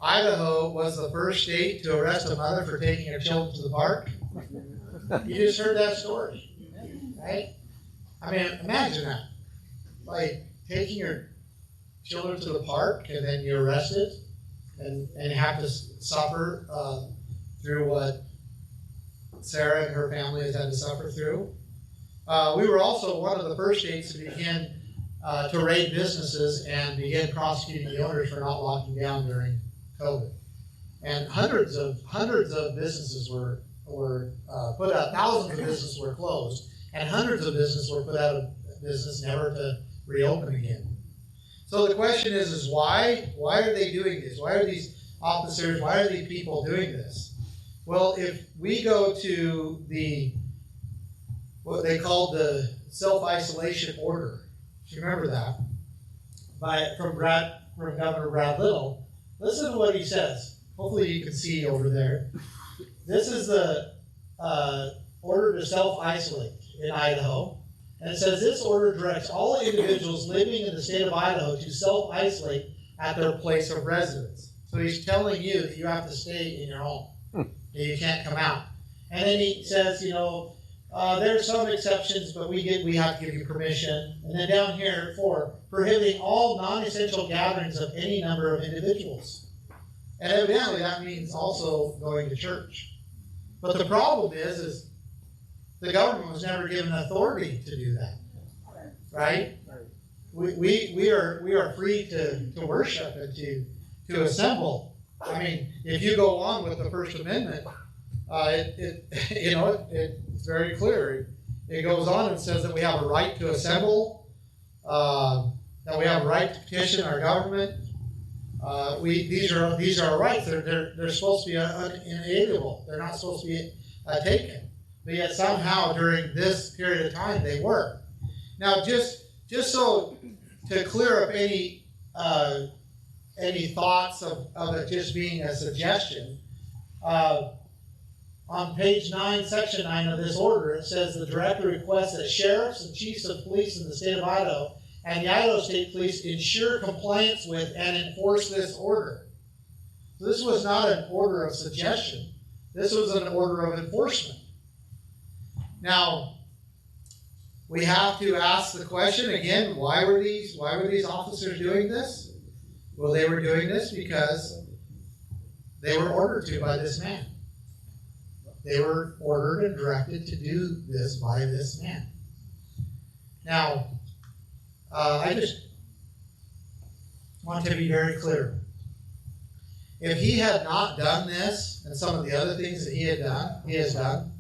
Speaker 7: Idaho was the first state to arrest a mother for taking her children to the park? You just heard that story, right? I mean, imagine that. Like, taking your children to the park and then you're arrested and you have to suffer through what Sarah and her family has had to suffer through. We were also one of the first states to begin to raid businesses and begin prosecuting the owners for not locking down during COVID. And hundreds of businesses were put out, thousands of businesses were closed, and hundreds of businesses were put out of business, never to reopen again. So the question is why? Why are they doing this? Why are these officers, why are these people doing this? Well, if we go to what they called the self-isolation order, do you remember that? From Governor Brad Little. Listen to what he says. Hopefully you can see over there. This is the order to self-isolate in Idaho. And it says this order directs all individuals living in the state of Idaho to self-isolate at their place of residence. So he's telling you that you have to stay in your home. That you can't come out. And then he says, there are some exceptions, but we have to give you permission. And then down here, 4, prohibiting all non-essential gatherings of any number of individuals. And evidently that means also going to church. But the problem is the government was never given authority to do that, right? We are free to worship and to assemble I mean, if you go on with the First Amendment, it's very clear. It goes on and says that we have a right to assemble, that we have a right to petition our government. These are our rights. They're supposed to be inalienable. They're not supposed to be taken. But yet somehow during this period of time they were. Now just so to clear up any thoughts of it just being a suggestion, on page 9, section 9 of this order, it says the director requests that sheriffs and chiefs of police in the state of Idaho and the Idaho State Police ensure compliance with and enforce this order. So this was not an order of suggestion. This was an order of enforcement. Now, we have to ask the question again, why were these officers doing this? Well, they were doing this because they were ordered to by this man. They were ordered and directed to do this by this man. Now, I just want to be very clear. If he had not done this and some of the other things that he has done,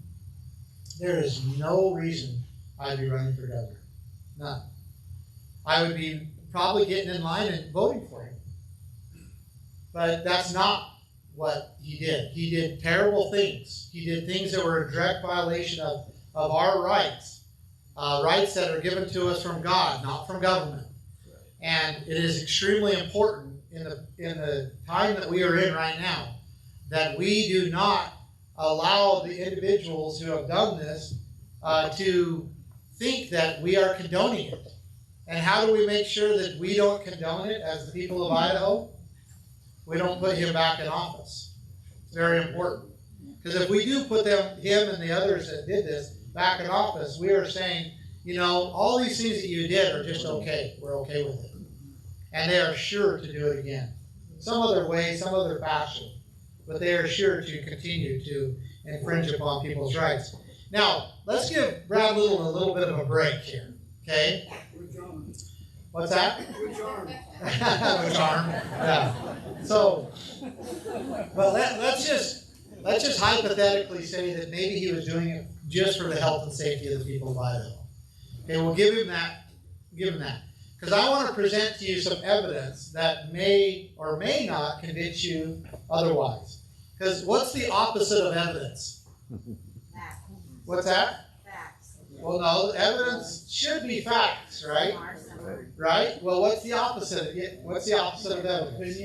Speaker 7: there is no reason I'd be running for governor. None. I would be probably getting in line and voting for him. But that's not what he did. He did terrible things. He did things that were a direct violation of our rights. Rights that are given to us from God, not from government. And it is extremely important in the time that we are in right now that we do not allow the individuals who have done this to think that we are condoning it. And how do we make sure that we don't condone it as the people of Idaho? We don't put him back in office. It's very important. Because if we do put him and the others that did this back in office, we are saying, all these things that you did are just okay. We're okay with it. And they are sure to do it again. Some other way, some other fashion. But they are sure to continue to infringe upon people's rights. Now, let's give Brad Little a little bit of a break here. Okay? What's that? Which arm? Which arm? Yeah. So, but let's just hypothetically say that maybe he was doing it just for the health and safety of the people of Idaho. Okay, we'll give him that. Because I want to present to you some evidence that may or may not convince you otherwise. Because what's the opposite of evidence?
Speaker 8: Facts.
Speaker 7: What's that?
Speaker 8: Facts.
Speaker 7: Well, no, evidence should be facts, right? Right? Well, what's the opposite? What's the opposite of evidence?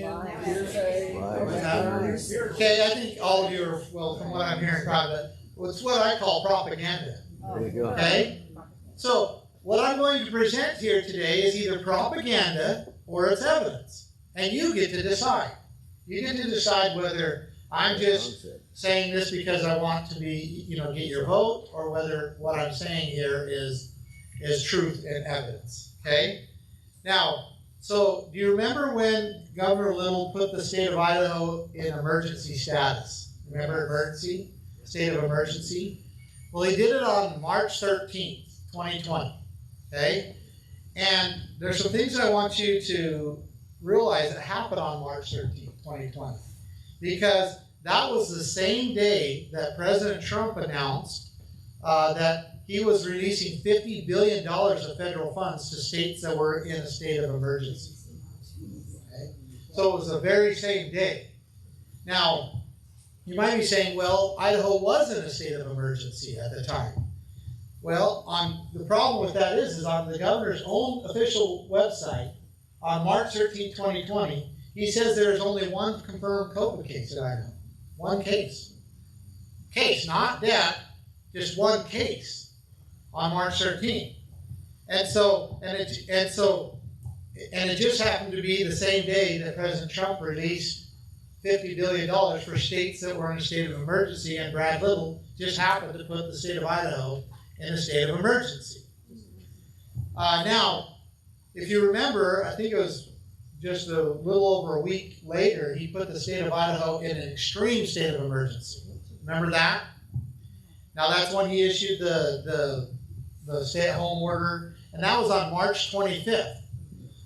Speaker 7: Okay, I think all of you are, well, from what I'm hearing, probably, it's what I call propaganda.
Speaker 4: There you go.
Speaker 7: Okay? So, what I'm going to present here today is either propaganda or it's evidence. And you get to decide. You get to decide whether I'm just saying this because I want to be, get your vote, or whether what I'm saying here is truth and evidence. Okay? Now, so do you remember when Governor Little put the state of Idaho in emergency status? Remember emergency? State of emergency? Well, he did it on March 13th, 2020. Okay? And there's some things I want you to realize that happened on March 13th, 2020. Because that was the same day that President Trump announced that he was releasing $50 billion of federal funds to states that were in a state of emergency. Okay? So it was the very same day. Now, you might be saying, well, Idaho was in a state of emergency at the time. Well, the problem with that is on the governor's own official website, on March 13, 2020, he says there is only one confirmed COVID case in Idaho. One case. Case, not death, just one case on March 13th. And it just happened to be the same day that President Trump released $50 billion for states that were in a state of emergency, and Brad Little just happened to put the state of Idaho in a state of emergency. Now, if you remember, I think it was just a little over a week later, he put the state of Idaho in an extreme state of emergency. Remember that? Now that's when he issued the stay-at-home order, and that was on March 25th.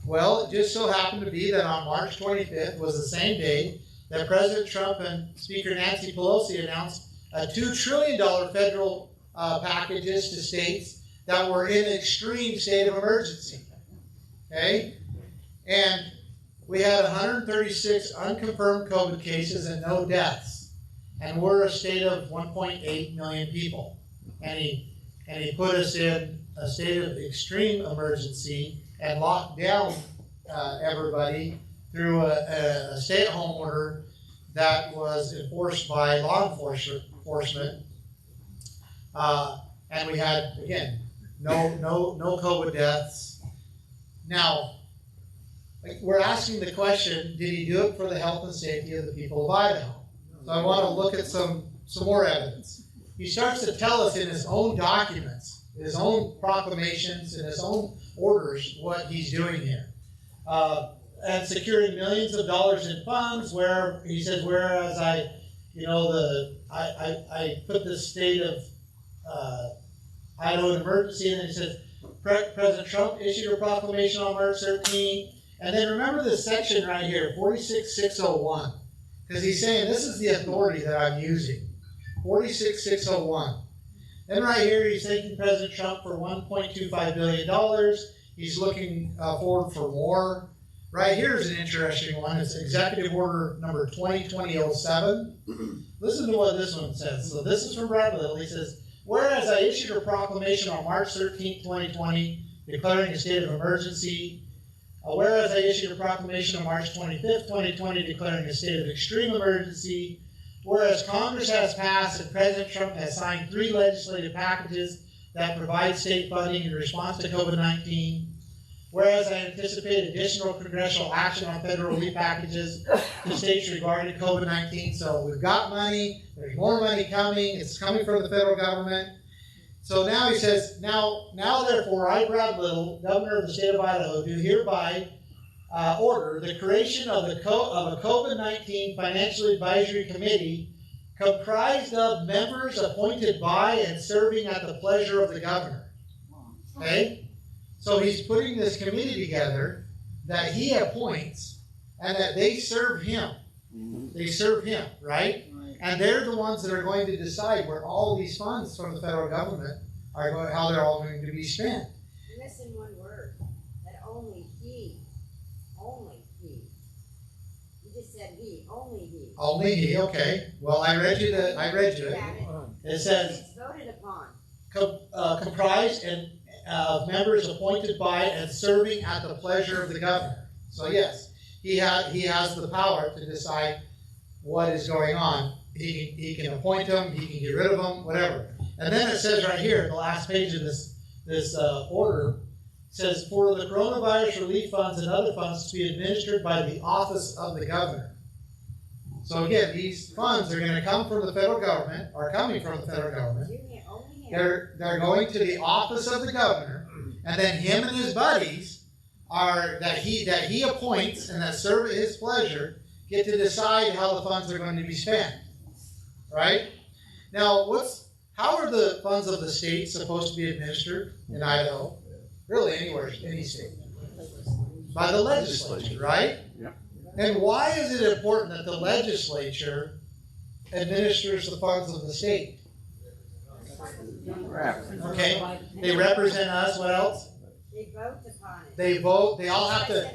Speaker 7: Well, it just so happened to be that on March 25th was the same day that President Trump and Speaker Nancy Pelosi announced a $2 trillion federal packages to states that were in an extreme state of emergency. Okay? And we had 136 unconfirmed COVID cases and no deaths. And we're a state of 1.8 million people. And he put us in a state of extreme emergency and locked down everybody through a stay-at-home order that was enforced by law enforcement. And we had, again, no COVID deaths. Now, we're asking the question, did he do it for the health and safety of the people of Idaho? So I want to look at some more evidence. He starts to tell us in his own documents, his own proclamations, and his own orders what he's doing here. And securing millions of dollars in funds, where he says, whereas I put the state of Idaho in emergency, and then he says, President Trump issued a proclamation on March 13. And then remember this section right here, 46601, because he's saying this is the authority that I'm using. 46601. Then right here, he's thanking President Trump for $1.25 billion. He's looking forward for more. Right here is an interesting one. It's Executive Order number 2020-07. Listen to what this one says. So this is from Brad Little. He says, whereas I issued a proclamation on March 13, 2020, declaring a state of emergency. Whereas I issued a proclamation on March 25, 2020, declaring a state of extreme emergency. Whereas Congress has passed and President Trump has signed 3 legislative packages that provide state funding in response to COVID-19. Whereas I anticipate additional congressional action on federal relief packages to states regarding COVID-19. So we've got money, there's more money coming, it's coming from the federal government. So now he says, now therefore, I, Brad Little, Governor of the state of Idaho, do hereby order the creation of a COVID-19 Financial Advisory Committee comprised of members appointed by and serving at the pleasure of the governor. Okay? So he's putting this committee together that he appoints and that they serve him. They serve him, right? And they're the ones that are going to decide where all these funds from the federal government are going, how they're all going to be spent.
Speaker 9: You're missing one word. That only he. You just said he. Only he.
Speaker 7: Only he. Okay. Well, I read you it. It says
Speaker 9: it's voted upon.
Speaker 7: Comprised and of members appointed by and serving at the pleasure of the governor. So yes, he has the power to decide what is going on. He can appoint them, he can get rid of them, whatever. And then it says right here, the last page of this order, says, for the coronavirus relief funds and other funds to be administered by the office of the governor. So again, these funds are going to come from the federal government, are coming from the federal government. They're going to the office of the governor, and then him and his buddies that he appoints and that serve at his pleasure get to decide how the funds are going to be spent. Right? Now, how are the funds of the state supposed to be administered in Idaho? Really, anywhere, any state. By the legislature, right?
Speaker 4: Yep.
Speaker 7: And why is it important that the legislature administers the funds of the state? Okay, they represent us. What else?
Speaker 9: They vote upon it.
Speaker 7: They vote. They all have to.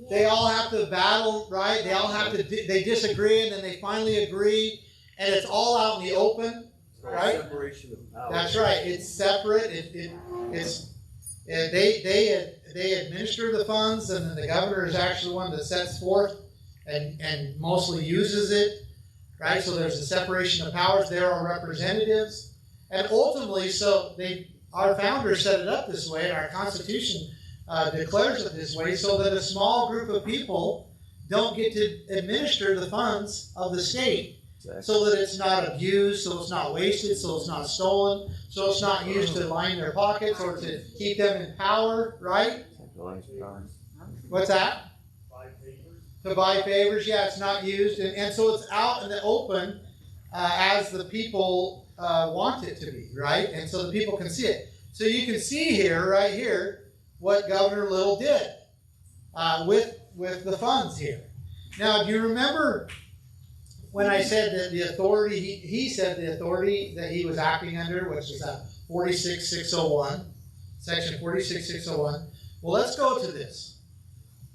Speaker 7: They all have to battle, right? They all have to. They disagree, and then they finally agree, and it's all out in the open, right?
Speaker 6: Separation of powers.
Speaker 7: That's right. It's separate. They administer the funds, and then the governor is actually the one that sets forth and mostly uses it, right? So there's a separation of powers. There are representatives. And ultimately, our founders set it up this way, and our Constitution declares it this way, so that a small group of people don't get to administer the funds of the state, so that it's not abused, so it's not wasted, so it's not stolen, so it's not used to line their pockets or to keep them in power, right? What's that? To buy favors, yeah, it's not used, and so it's out in the open as the people want it to be, right? And so the people can see it. So you can see here, right here, what Governor Little did with the funds here. Now, do you remember when I said that the authority, he said the authority that he was acting under, which is 46601, section 46601. Well, let's go to this.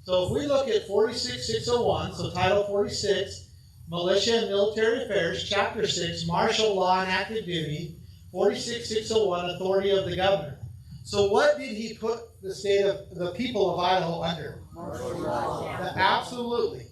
Speaker 7: So if we look at 46601, so Title 46, Militia and Military Affairs, Chapter 6, Martial Law and Active Duty, 46601, Authority of the Governor. So what did he put the people of Idaho under? Absolutely.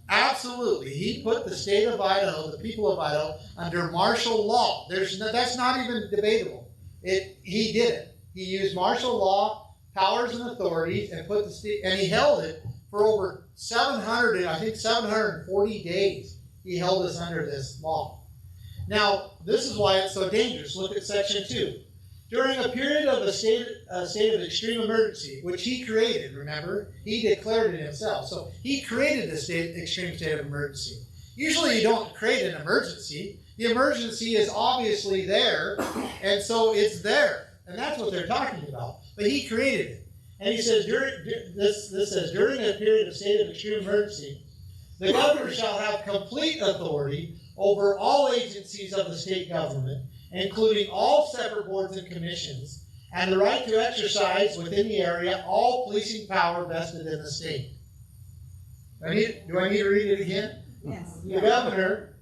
Speaker 7: Absolutely. He put the state of Idaho, the people of Idaho, under martial law. That's not even debatable. He did it. He used martial law, powers and authorities, and put the state, and he held it for over 740 days. He held us under this law. Now, this is why it's so dangerous. Look at Section 2. During a period of a state of extreme emergency, which he created, remember? He declared it himself. So he created the extreme state of emergency. Usually you don't create an emergency. The emergency is obviously there, and so it's there. And that's what they're talking about. But he created it. And he says, this says, during a period of state of extreme emergency, the governor shall have complete authority over all agencies of the state government, including all separate boards and commissions, and the right to exercise within the area all policing power vested in the state. Do I need to read it again?
Speaker 9: Yes.
Speaker 7: The governor,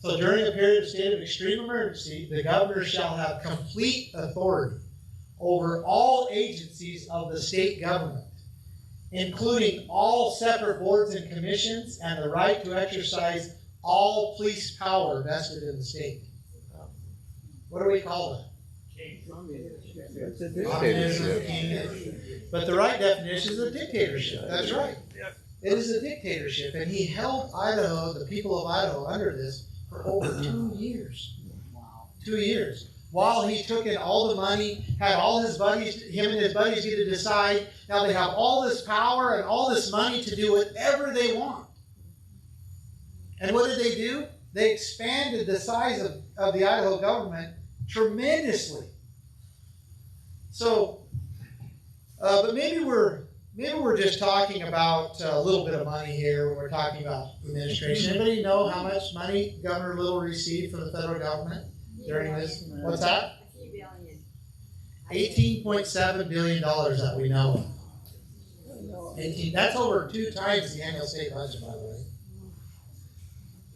Speaker 7: so during a period of state of extreme emergency, the governor shall have complete authority over all agencies of the state government, including all separate boards and commissions, and the right to exercise all police power vested in the state. What do we call that?
Speaker 4: It's a
Speaker 7: But the right definition is a dictatorship. That's right. It is a dictatorship. And he held Idaho, the people of Idaho, under this for over 2 years. 2 years. While he took in all the money, had all his buddies, him and his buddies get to decide. Now they have all this power and all this money to do whatever they want. And what did they do? They expanded the size of the Idaho government tremendously. So, but maybe we're just talking about a little bit of money here when we're talking about administration. Anybody know how much money Governor Little received from the federal government during this? What's that?
Speaker 9: A few billion.
Speaker 7: $18.7 billion that we know of. That's over 2 times the annual state budget, by the way.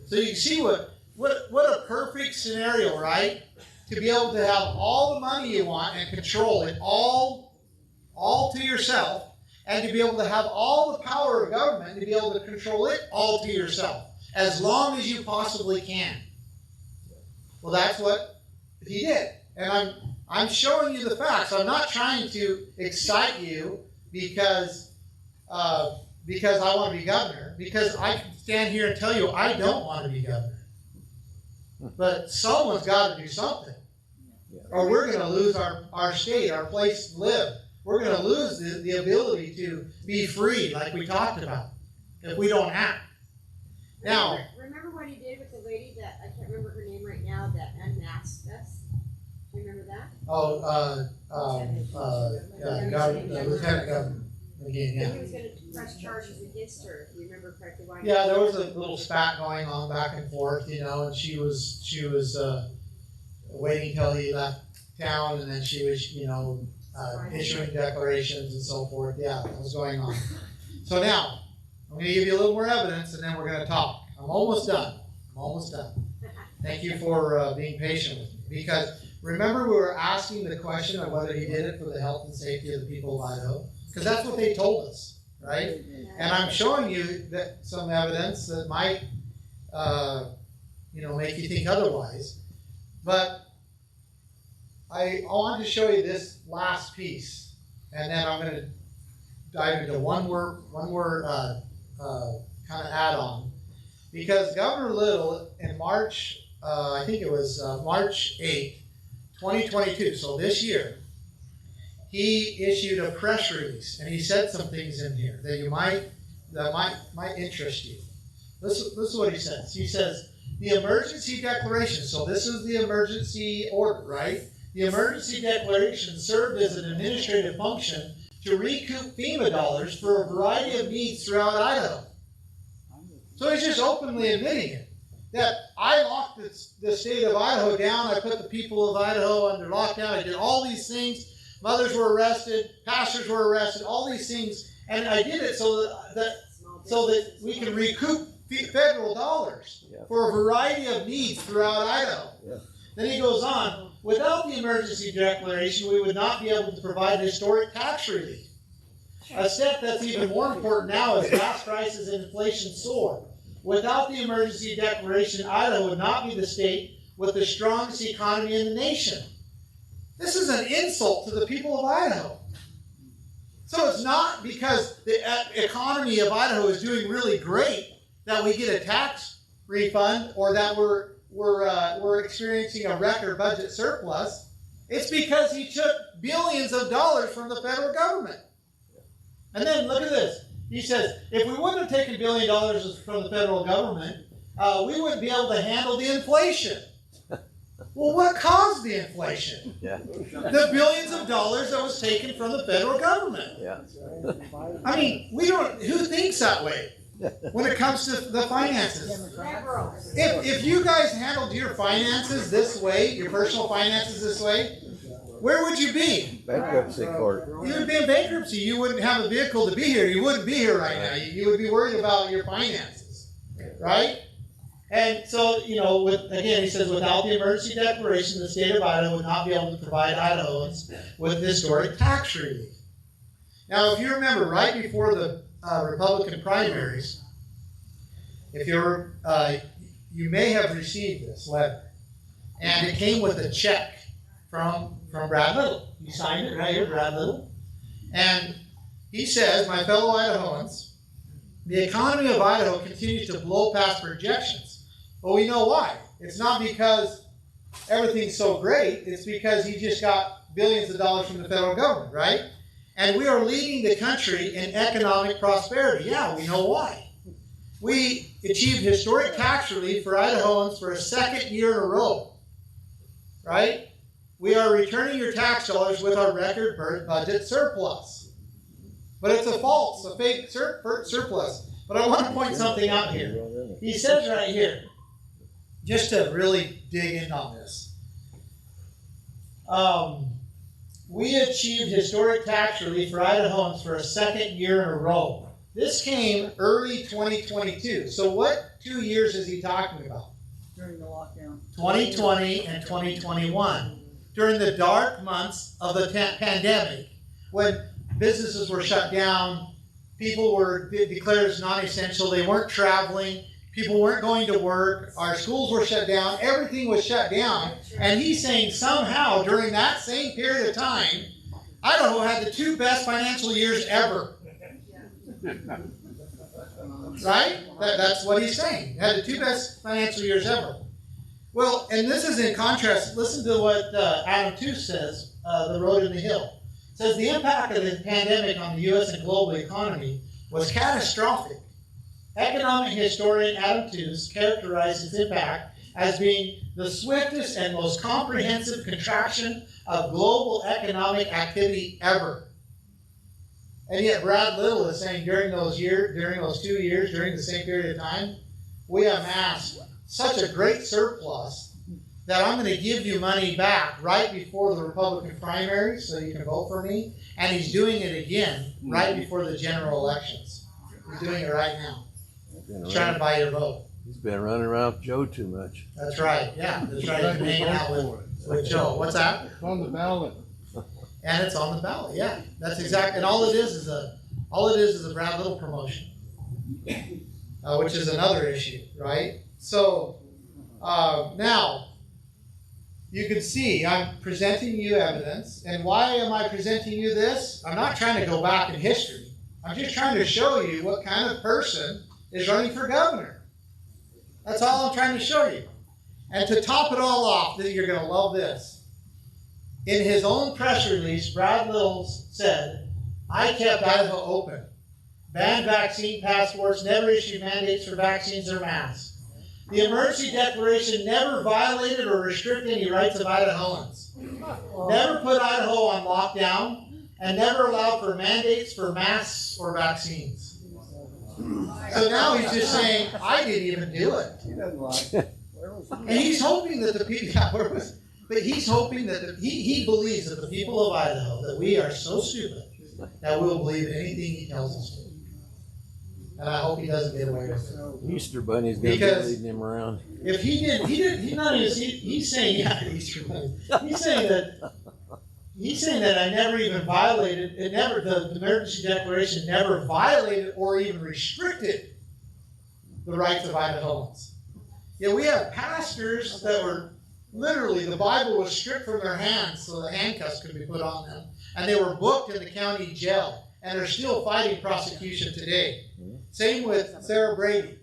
Speaker 7: So you can see what a perfect scenario, right? To be able to have all the money you want and control it all to yourself, and to be able to have all the power of government and to be able to control it all to yourself, as long as you possibly can. Well, that's what he did. And I'm showing you the facts. I'm not trying to excite you because I want to be governor, because I can stand here and tell you I don't want to be governor. But someone's got to do something. Or we're going to lose our state, our place to live. We're going to lose the ability to be free, like we talked about, if we don't act. Now,
Speaker 9: Remember what he did with the lady that, I can't remember her name right now, that unmasked us? Do you remember that?
Speaker 7: Lieutenant Governor. Again,
Speaker 9: He
Speaker 7: yeah.
Speaker 9: was going to press charges against her, if you remember correctly. Why?
Speaker 7: Yeah, there was a little spat going on back and forth, and she was waiting till he left town, and then she was, issuing declarations and so forth. Yeah, that was going on. So now, I'm going to give you a little more evidence, and then we're going to talk. I'm almost done. Thank you for being patient with me. Because remember, we were asking the question of whether he did it for the health and safety of the people of Idaho, because that's what they told us, right? And I'm showing you that some evidence that might, make you think otherwise. But I want to show you this last piece, and then I'm going to dive into one more kind of add-on, because Governor Little in March, I think it was March 8th, 2022, so this year, he issued a press release, and he said some things in here that might interest you. This is what he says. He says, the emergency declaration, so this is the emergency order, right? The emergency declaration served as an administrative function to recoup FEMA dollars for a variety of needs throughout Idaho. So he's just openly admitting it. That I locked the state of Idaho down. I put the people of Idaho under lockdown. I did all these things. Mothers were arrested. Pastors were arrested. All these things. And I did it so that we can recoup federal dollars for a variety of needs throughout Idaho. Yeah. Then he goes on, without the emergency declaration, we would not be able to provide historic tax relief. A step that's even more important now as gas prices and inflation soar. Without the emergency declaration, Idaho would not be the state with the strongest economy in the nation. This is an insult to the people of Idaho. So it's not because the economy of Idaho is doing really great that we get a tax refund or that we're experiencing a record budget surplus. It's because he took billions of dollars from the federal government. And then look at this. He says, if we wouldn't have taken $1 billion from the federal government, we wouldn't be able to handle the inflation. Well, what caused the inflation? Yeah. The billions of dollars that was taken from the federal government. Yeah. I mean, who thinks that way when it comes to the finances? If you guys handled your finances this way, your personal finances this way, where would you be?
Speaker 4: Bankruptcy court.
Speaker 7: You would be in bankruptcy. You wouldn't have a vehicle to be here. You wouldn't be here right now. You would be worried about your finances, right? And so, again, he says, without the emergency declaration, the state of Idaho would not be able to provide Idahoans with historic tax relief. Now, if you remember, right before the Republican primaries, you may have received this letter, and it came with a check from Brad Little. You signed it right here, Brad Little. And he says, my fellow Idahoans, the economy of Idaho continues to blow past projections. Well, we know why. It's not because everything's so great. It's because he just got billions of dollars from the federal government, right? And we are leading the country in economic prosperity. Yeah, we know why. We achieved historic tax relief for Idahoans for a second year in a row, right? We are returning your tax dollars with our record budget surplus. But it's a fake surplus. But I want to point something out here. He says right here, just to really dig in on this. We achieved historic tax relief for Idahoans for a second year in a row. This came early 2022. So what 2 years is he talking about?
Speaker 5: During the lockdown.
Speaker 7: 2020 and 2021. During the dark months of the pandemic, when businesses were shut down, people were declared as non-essential, they weren't traveling, people weren't going to work, our schools were shut down, everything was shut down, and he's saying somehow during that same period of time, Idaho had the 2 best financial years ever. Right? That's what he's saying. Had the 2 best financial years ever. Well, and this is in contrast. Listen to what Adam Tooze says, The Road in the Hill. It says, the impact of the pandemic on the U.S. and global economy was catastrophic. Economic historian Adam Tooze characterized its impact as being the swiftest and most comprehensive contraction of global economic activity ever. And yet Brad Little is saying during those 2 years, during the same period of time, we amassed such a great surplus that I'm going to give you money back right before the Republican primaries so you can vote for me. And he's doing it again right before the general elections. He's doing it right now. He's trying to buy your vote.
Speaker 4: He's been running around with Joe too much.
Speaker 7: That's right. Yeah, that's right. He's been hanging out with Joe. What's that?
Speaker 6: It's on the ballot.
Speaker 7: And it's on the ballot. Yeah, that's exactly. And all it is a Brad Little promotion, which is another issue, right? So now you can see I'm presenting you evidence. And why am I presenting you this? I'm not trying to go back in history. I'm just trying to show you what kind of person is running for governor. That's all I'm trying to show you. And to top it all off, you're going to love this. In his own press release, Brad Little said, I kept Idaho open, banned vaccine passports, never issued mandates for vaccines or masks. The emergency declaration never violated or restricted any rights of Idahoans, never put Idaho on lockdown, and never allowed for mandates for masks or vaccines. So now he's just saying, I didn't even do it.
Speaker 4: He doesn't like it. Where was he?
Speaker 7: And he's hoping that the people, but he's hoping that he believes that the people of Idaho, that we are so stupid that we'll believe anything he tells us to. And I hope he doesn't get away with it.
Speaker 10: Easter Bunny's gonna be
Speaker 7: Because
Speaker 10: leading him around.
Speaker 7: if he did, he's not even, he's saying, yeah, Easter Bunny. He's saying that I never even violated, the emergency declaration never violated or even restricted the rights of Idahoans. Yeah, we have pastors that were literally, the Bible was stripped from their hands so the handcuffs could be put on them. And they were booked in the county jail. And they're still fighting prosecution today. Same with Sarah Brady.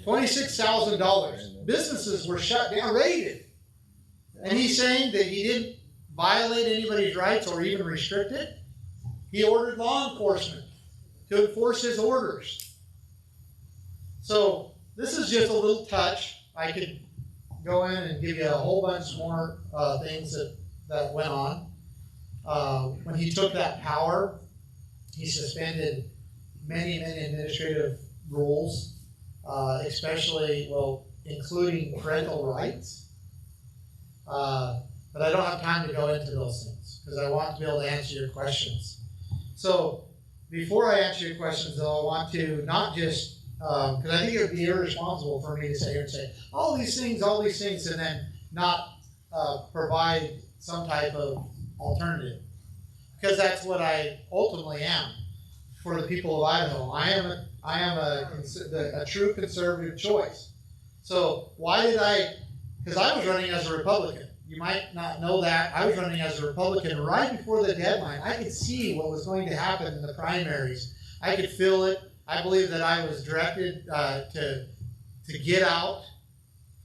Speaker 7: $26,000. Businesses were shut down, raided. And he's saying that he didn't violate anybody's rights or even restrict it. He ordered law enforcement to enforce his orders. So this is just a little touch. I could go in and give you a whole bunch more things that went on. When he took that power, he suspended many administrative rules, especially, including parental rights. But I don't have time to go into those things because I want to be able to answer your questions. So before I answer your questions, though, I want to not just, because I think it would be irresponsible for me to sit here and say, all these things, and then not provide some type of alternative. Because that's what I ultimately am for the people of Idaho. I am a true conservative choice. So why did because I was running as a Republican. You might not know that. I was running as a Republican right before the deadline. I could see what was going to happen in the primaries. I could feel it. I believe that I was directed to get out.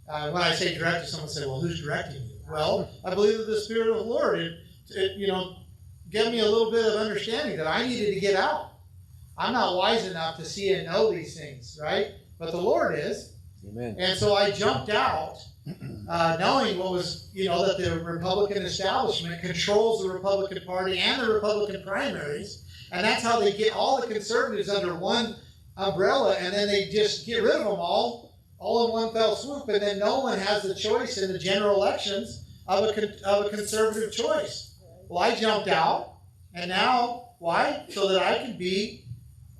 Speaker 7: When I say directed, someone say, well, who's directing you? Well, I believe that the Spirit of the Lord, gave me a little bit of understanding that I needed to get out. I'm not wise enough to see and know these things, right? But the Lord is.
Speaker 10: Amen.
Speaker 7: And so I jumped out, knowing what was, that the Republican establishment controls the Republican Party and the Republican primaries. And that's how they get all the conservatives under one umbrella, and then they just get rid of them all in one fell swoop, and then no one has the choice in the general elections of a conservative choice. Well, I jumped out, and now, why? So that I can be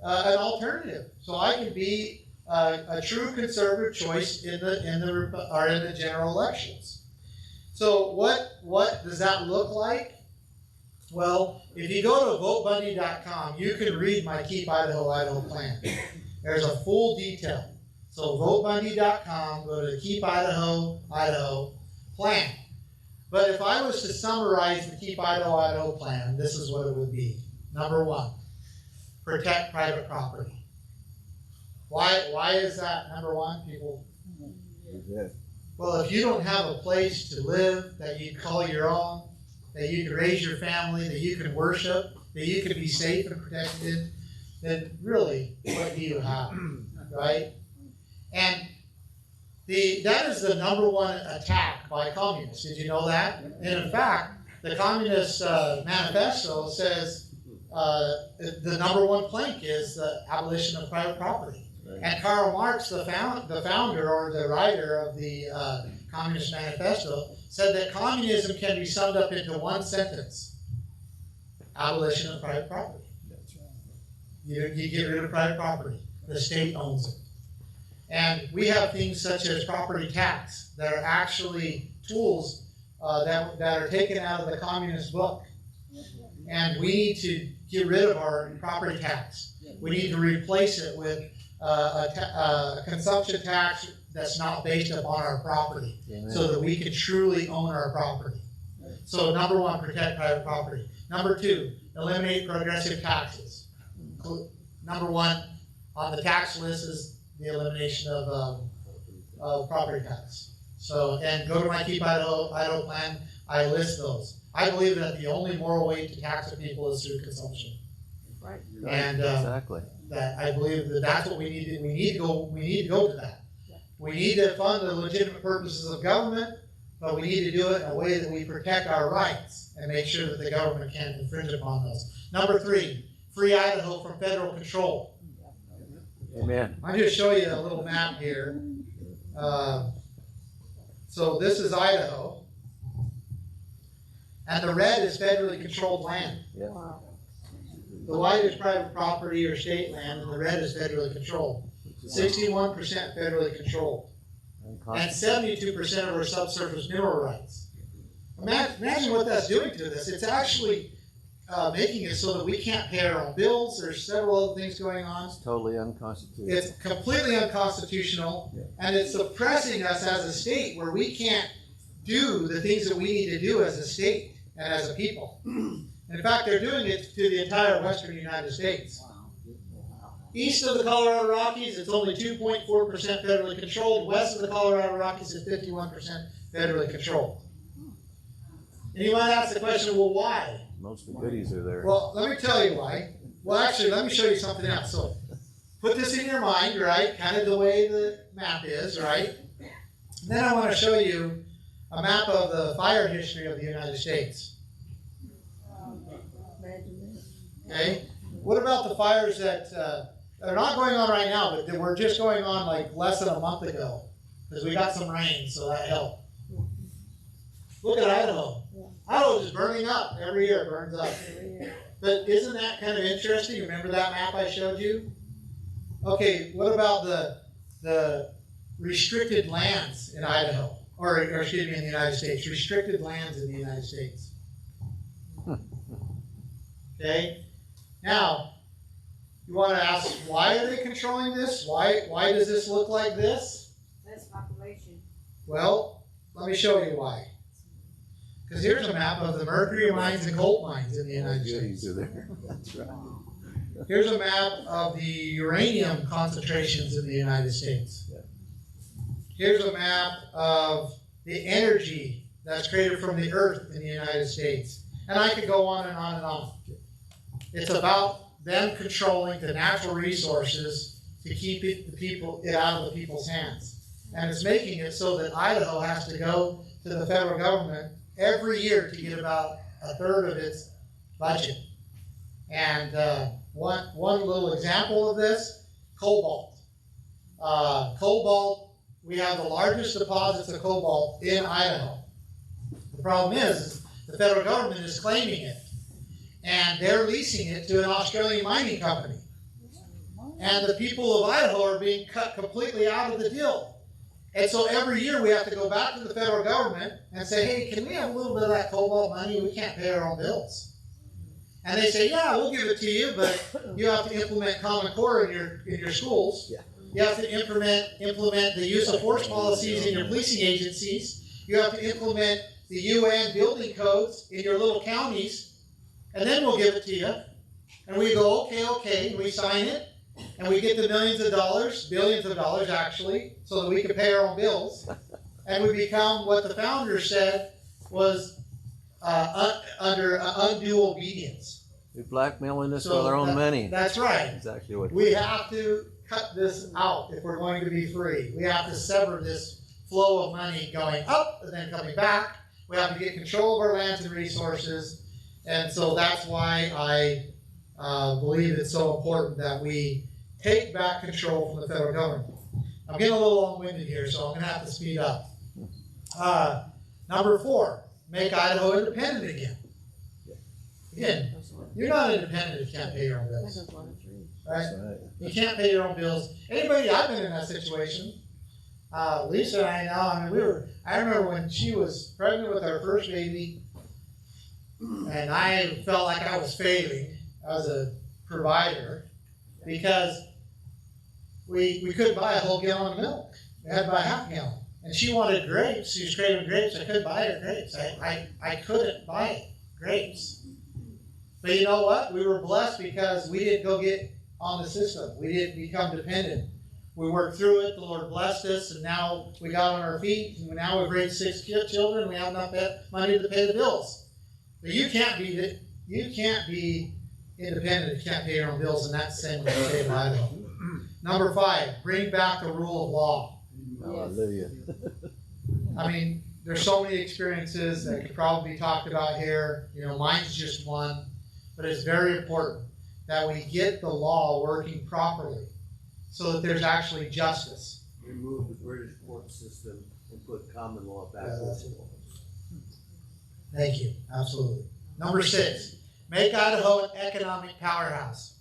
Speaker 7: an alternative. So I can be a true conservative choice in the general elections. So what does that look like? Well, if you go to votebundy.com, you can read my Keep Idaho plan. There's a full detail. So votebundy.com, go to Keep Idaho plan. But if I was to summarize the Keep Idaho plan, this is what it would be. Number 1, protect private property. Why is that number 1, people? Well, if you don't have a place to live that you call your own, that you can raise your family, that you can worship, that you can be safe and protected, then really, what do you have, right? And that is the number 1 attack by communists. Did you know that? And in fact, the Communist Manifesto says the number 1 plank is the abolition of private property. And Karl Marx, the founder or the writer of the Communist Manifesto, said that communism can be summed up into one sentence: abolition of private property. That's right. You get rid of private property. The state owns it. And we have things such as property tax that are actually tools that are taken out of the communist book. And we need to get rid of our property tax. We need to replace it with a consumption tax that's not based upon our property, so that we can truly own our property. So number 1, protect private property. Number 2, eliminate progressive taxes. Number 1 on the tax list is the elimination of property tax. So, and go to my Keep Idaho plan. I list those. I believe that the only moral way to tax the people is through consumption.
Speaker 9: Right.
Speaker 7: And
Speaker 10: Exactly.
Speaker 7: that I believe that's what we need to. We need to go to that. We need to fund the legitimate purposes of government, but we need to do it in a way that we protect our rights and make sure that the government can't infringe upon those. Number 3, free Idaho from federal control.
Speaker 4: Amen.
Speaker 7: I'll just show you a little map here. So this is Idaho. And the red is federally controlled land.
Speaker 5: Wow.
Speaker 7: The white is private property or state land, and the red is federally controlled. 61% federally controlled. And 72% of our subsurface mineral rights. Imagine what that's doing to us. It's actually making it so that we can't pay our own bills. There's several other things going on.
Speaker 4: It's totally unconstitutional.
Speaker 7: It's completely unconstitutional, and it's suppressing us as a state where we can't do the things that we need to do as a state and as a people. In fact, they're doing it to the entire western United States. East of the Colorado Rockies, it's only 2.4% federally controlled. West of the Colorado Rockies, it's 51% federally controlled. And you might ask the question, well, why?
Speaker 4: Most of the goodies are there.
Speaker 7: Well, let me tell you why. Well, actually, let me show you something else. So, put this in your mind, right? Kind of the way the map is, right? Then I want to show you a map of the fire history of the United States. Okay? What about the fires that are not going on right now, but that were just going on like less than a month ago? Because we got some rain, so that helped. Look at Idaho. Idaho is burning up. Every year it burns up. But isn't that kind of interesting? Remember that map I showed you? Okay, what about the restricted lands in Idaho? Or excuse me, in the United States. Restricted lands in the United States. Okay? Now, you want to ask, why are they controlling this? Why does this look like this?
Speaker 9: Less population.
Speaker 7: Well, let me show you why. Because here's a map of the mercury mines and coal mines in the United States.
Speaker 4: That's right.
Speaker 7: Here's a map of the uranium concentrations in the United States. Here's a map of the energy that's created from the earth in the United States. And I could go on and on and on. It's about them controlling the natural resources to keep it out of the people's hands. And it's making it so that Idaho has to go to the federal government every year to get about a third of its budget. And one little example of this, cobalt. Cobalt, we have the largest deposits of cobalt in Idaho. The problem is the federal government is claiming it, and they're leasing it to an Australian mining company. And the people of Idaho are being cut completely out of the deal. And so every year we have to go back to the federal government and say, hey, can we have a little bit of that cobalt money? We can't pay our own bills. And they say, yeah, we'll give it to you, but you have to implement Common Core in your schools.
Speaker 4: Yeah.
Speaker 7: You have to implement the use of force policies in your policing agencies. You have to implement the UN building codes in your little counties, and then we'll give it to you. And we go, okay, and we sign it, and we get the millions of dollars, billions of dollars actually, so that we can pay our own bills. And we become what the founders said was under undue obedience.
Speaker 4: They're blackmailing us
Speaker 7: So
Speaker 4: with our own money.
Speaker 7: That's right.
Speaker 4: Exactly what.
Speaker 7: We have to cut this out if we're going to be free. We have to sever this flow of money going up and then coming back. We have to get control of our lands and resources. And so that's why I believe it's so important that we take back control from the federal government. I'm getting a little long-winded here, so I'm going to have to speed up. Number 4, make Idaho independent again. Again, you're not independent if you can't pay your own bills. Right? You can't pay your own bills. Anybody, I've been in that situation. Lisa and I now, I remember when she was pregnant with our first baby, and I felt like I was failing as a provider because we couldn't buy a whole gallon of milk. We had to buy half a gallon. And she wanted grapes. She was craving grapes. I couldn't buy her grapes. I couldn't buy grapes. But you know what? We were blessed because we didn't go get on the system. We didn't become dependent. We worked through it. The Lord blessed us, and now we got on our feet. And now we've raised 6 children. We have enough money to pay the bills. But you can't be independent if you can't pay your own bills, and that's the same with the state of Idaho. Number 5, bring back the rule of law.
Speaker 4: Hallelujah.
Speaker 7: I mean, there's so many experiences that could probably be talked about here. Mine's just one, but it's very important that we get the law working properly so that there's actually justice.
Speaker 10: Remove the British court system and put common law back
Speaker 7: Yeah,
Speaker 10: in
Speaker 7: that's
Speaker 10: the
Speaker 7: it.
Speaker 10: law.
Speaker 7: Thank you, absolutely. Number 6, make Idaho an economic powerhouse.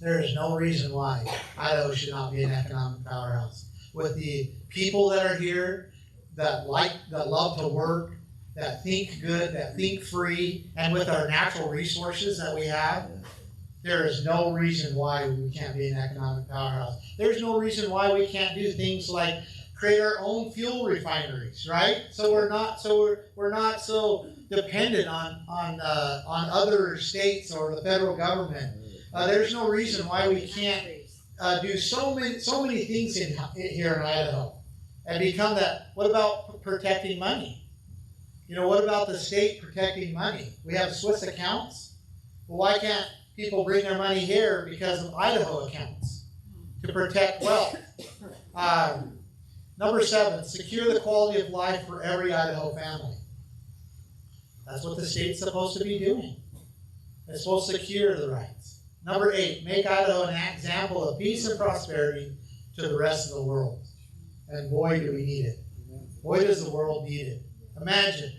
Speaker 7: There is no reason why Idaho should not be an economic powerhouse. With the people that are here, that love to work, that think good, that think free, and with our natural resources that we have, there is no reason why we can't be an economic powerhouse. There's no reason why we can't do things like create our own fuel refineries, right? So we're not so dependent on other states or the federal government. There's no reason why we can't do so many things here in Idaho and become that. What about protecting money? What about the state protecting money? We have Swiss accounts. Well, why can't people bring their money here because of Idaho accounts to protect wealth? Number 7, secure the quality of life for every Idaho family. That's what the state's supposed to be doing. It's supposed to secure the rights. Number 8, make Idaho an example of peace and prosperity to the rest of the world. And boy, do we need it. Boy, does the world need it. Imagine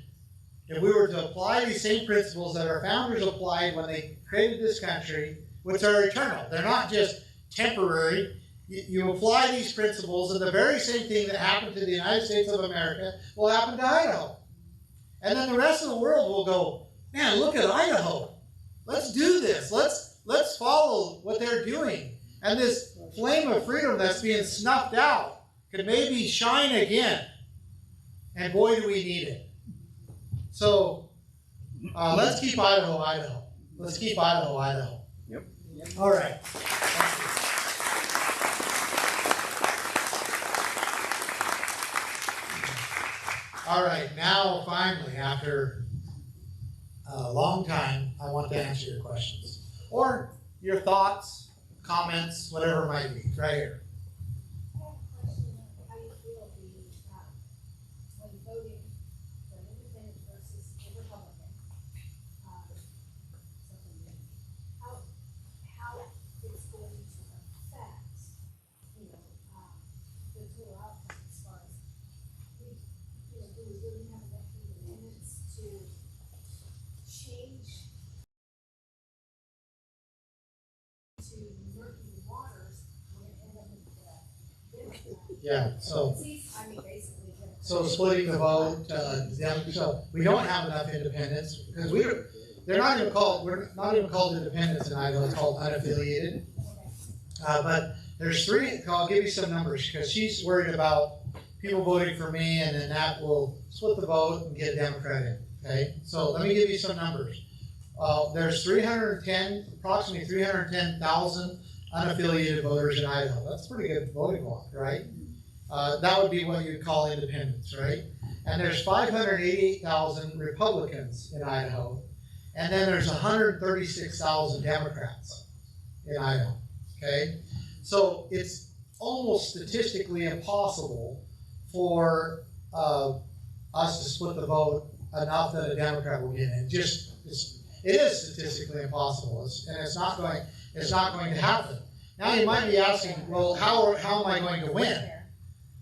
Speaker 7: if we were to apply these same principles that our founders applied when they created this country, which are eternal. They're not just temporary. You apply these principles, and the very same thing that happened to the United States of America will happen to Idaho. And then the rest of the world will go, man, look at Idaho. Let's do this. Let's follow what they're doing. And this flame of freedom that's being snuffed out could maybe shine again. And boy, do we need it. So let's keep Idaho, Idaho. Let's keep Idaho, Idaho.
Speaker 4: Yep.
Speaker 7: All right. All right, now finally, after a long time, I want to answer your questions. Or your thoughts, comments, whatever it might be, right here.
Speaker 8: I have a question of how you feel when voting for an independent versus a Republican. How it's going to affect, the total outcome as far as do we really have enough independence to change to murky waters? We're gonna end up with the Democrat.
Speaker 7: Yeah, so
Speaker 8: Basically.
Speaker 7: so splitting the vote, so we don't have enough independents because we're not even called independents in Idaho. It's called unaffiliated. But there's 3. I'll give you some numbers because she's worried about people voting for me, and then that will split the vote and get a Democrat in. Okay, so let me give you some numbers. There's approximately 310,000 unaffiliated voters in Idaho. That's a pretty good voting bloc, right? That would be what you'd call independents, right? And there's 588,000 Republicans in Idaho, and then there's 136,000 Democrats in Idaho. Okay, so it's almost statistically impossible for us to split the vote enough that a Democrat will get in. It is statistically impossible, and it's not going to happen. Now you might be asking, well, how am I going to win?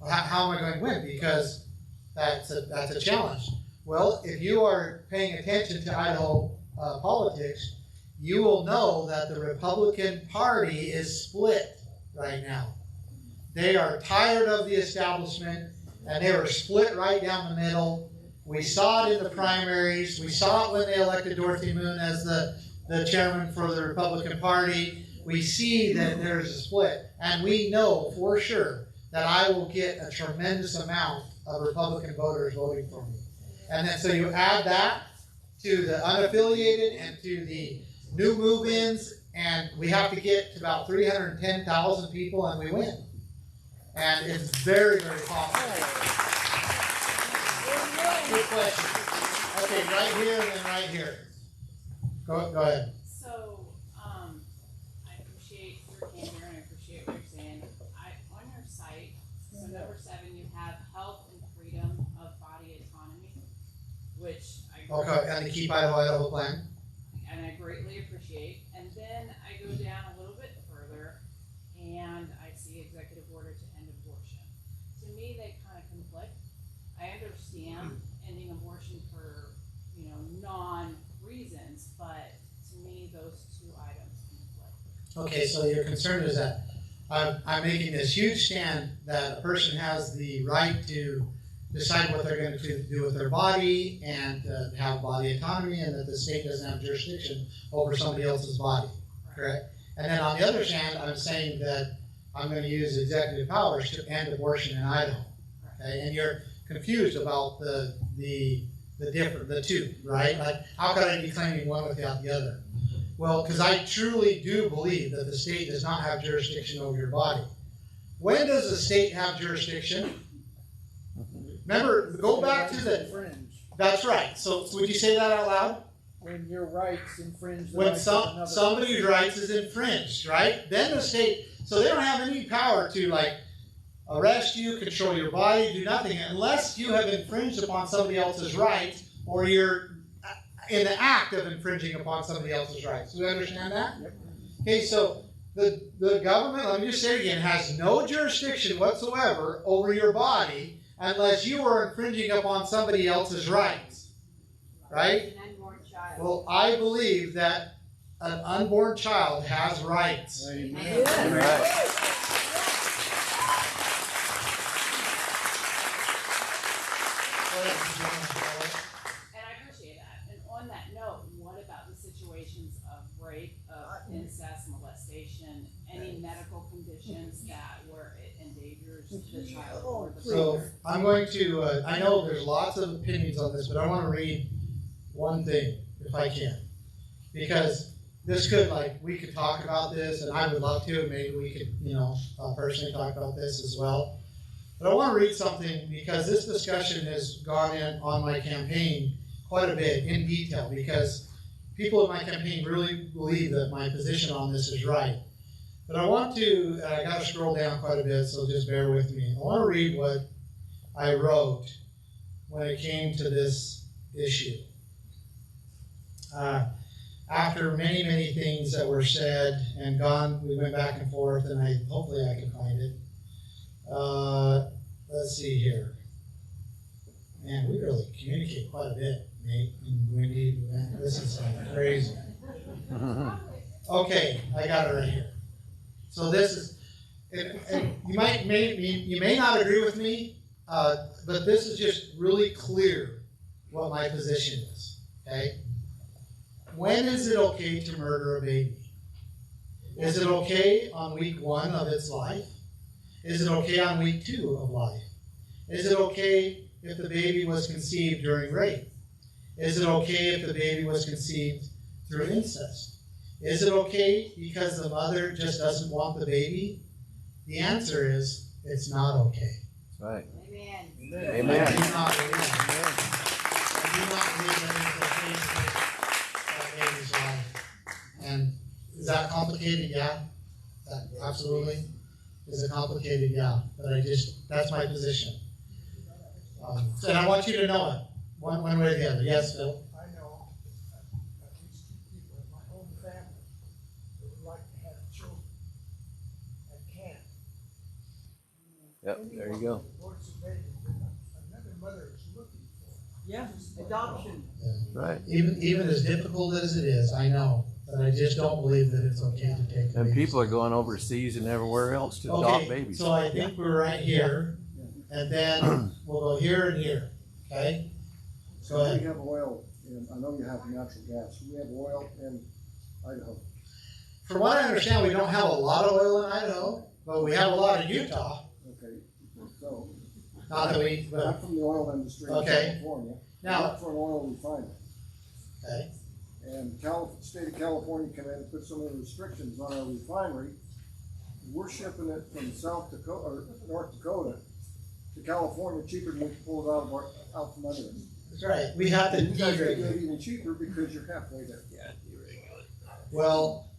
Speaker 7: How am I going to win? Because that's a challenge. Well, if you are paying attention to Idaho politics, you will know that the Republican Party is split right now. They are tired of the establishment, and they were split right down the middle. We saw it in the primaries. We saw it when they elected Dorothy Moon as the chairman for the Republican Party. We see that there's a split, and we know for sure that I will get a tremendous amount of Republican voters voting for me. And then so you add that to the unaffiliated and to the new move-ins, and we have to get to about 310,000 people, and we win. And it's very, very possible. Good question. Okay, right here and then right here. Go ahead.
Speaker 11: So, I appreciate your candor and I appreciate what you're saying. On your site, so number 7, you have health and freedom of body autonomy, which
Speaker 7: And the Keep Idaho plan.
Speaker 11: And I greatly appreciate. And then I go down a little bit further, and and I see executive order to end abortion. To me, they kind of conflict. I understand ending abortion for, non-reasons, but to me, those two items conflict.
Speaker 7: Okay, so your concern is that I'm making this huge stand that a person has the right to decide what they're going to do with their body and have body autonomy, and that the state doesn't have jurisdiction over somebody else's body, correct? And then on the other hand, I'm saying that I'm going to use executive powers to end abortion in Idaho, okay? And you're confused about the two, right? Like, how could I be claiming one without the other? Well, because I truly do believe that the state does not have jurisdiction over your body. When does the state have jurisdiction? Remember, go back to the.
Speaker 6: Infringe.
Speaker 7: That's right. So would you say that out loud?
Speaker 6: When your rights infringe the
Speaker 7: When
Speaker 6: rights of another
Speaker 7: somebody's
Speaker 6: person.
Speaker 7: rights is infringed, right? Then the state, so they don't have any power to like arrest you, control your body, do nothing, unless you have infringed upon somebody else's rights or you're in the act of infringing upon somebody else's rights. Do you understand that?
Speaker 6: Yep.
Speaker 7: Okay, so the government, let me just say it again, has no jurisdiction whatsoever over your body unless you are infringing upon somebody else's rights. Right?
Speaker 9: An unborn child.
Speaker 7: Well, I believe that an unborn child has rights.
Speaker 6: Amen.
Speaker 11: And I appreciate that. And on that note, what about the situations of rape, of incest, molestation, any medical conditions that where it endangers the child or the
Speaker 7: So
Speaker 11: mother?
Speaker 7: I'm going to, I know there's lots of opinions on this, but I want to read one thing, if I can. Because this could, like, we could talk about this, and I would love to, and maybe we could, personally talk about this as well. But I want to read something because this discussion has gone in on my campaign quite a bit in detail because people in my campaign really believe that my position on this is right. But I want to, I got to scroll down quite a bit, so just bear with me. I want to read what I wrote when it came to this issue. After many, many things that were said and gone, we went back and forth, and hopefully I can find it. Let's see here. Man, we really communicate quite a bit, Nate and Wendy. Man, this is like crazy. Okay, I got it right here. So this is, and you may not agree with me, but this is just really clear what my position is. Okay. When is it okay to murder a baby? Is it okay on week 1 of its life? Is it okay on week 2 of life? Is it okay if the baby was conceived during rape? Is it okay if the baby was conceived through incest? Is it okay because the mother just doesn't want the baby? The answer is, it's not okay.
Speaker 4: That's right.
Speaker 9: Amen.
Speaker 4: Amen.
Speaker 7: I do not believe that it's okay to take that baby's life. And is that complicated? Yeah. Absolutely. Is it complicated? Yeah. But that's my position. And I want you to know it, one way or the other. Yes, Phil?
Speaker 6: I know at least 2 people in my own family that would like to have children and can't.
Speaker 4: Yep, there you go.
Speaker 6: Aborts a baby that another mother is looking for.
Speaker 5: Yeah, adoption.
Speaker 4: Right.
Speaker 7: Even as difficult as it is, I know, but I just don't believe that it's okay to take
Speaker 4: And
Speaker 7: babies.
Speaker 4: people are going overseas and everywhere else to adopt
Speaker 7: Okay,
Speaker 4: babies.
Speaker 7: so I think we're right here, and then we'll go here and here, okay? Go ahead.
Speaker 12: We have oil, and I know you have natural gas. We have oil in Idaho.
Speaker 7: From what I understand, we don't have a lot of oil in Idaho, but we have a lot in Utah.
Speaker 12: Okay, so
Speaker 7: Not that we, but,
Speaker 12: I'm from the oil industry in
Speaker 7: Okay.
Speaker 12: California.
Speaker 7: Now-
Speaker 12: I work for an oil refinery.
Speaker 7: okay,
Speaker 12: And state of California came in and put some of the restrictions on our refinery. We're shipping it from South Dakota, or North Dakota, to California cheaper than we can pull it out from under us.
Speaker 7: that's right, we have to
Speaker 12: And you guys can do
Speaker 7: deregulate.
Speaker 12: it even cheaper because you're halfway there.
Speaker 7: Well,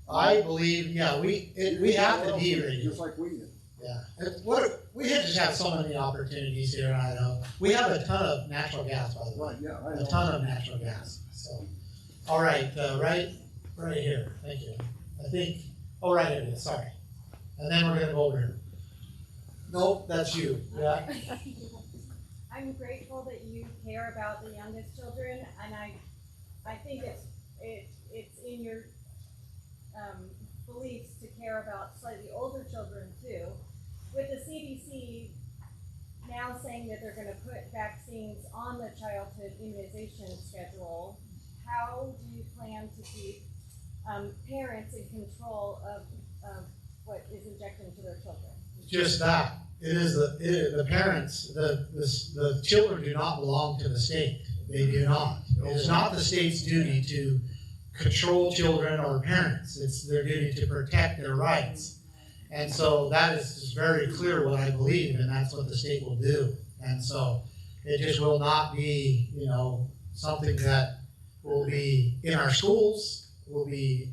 Speaker 7: I believe, yeah, we have to
Speaker 12: Oil,
Speaker 7: deregulate.
Speaker 12: just like we did.
Speaker 7: Yeah, we just have so many opportunities here in Idaho. We have a ton of natural gas, by the way.
Speaker 12: Right, yeah, I
Speaker 7: A
Speaker 12: know.
Speaker 7: ton of natural gas, so. All right, right here, thank you. I think, right here it is, sorry. and then we're gonna go over here. Nope, that's you, yeah.
Speaker 8: I'm grateful that you care about the youngest children, and I think it's in your beliefs to care about slightly older children too. With the CDC now saying that they're going to put vaccines on the childhood immunization schedule, how do you plan to keep parents in control of what is injected into their children?
Speaker 7: Just that. It is the parents, the children do not belong to the state. They do not. It is not the state's duty to control children or parents. It's their duty to protect their rights. And so that is very clear what I believe, and that's what the state will do. And so it just will not be, something that will be in our schools, will be,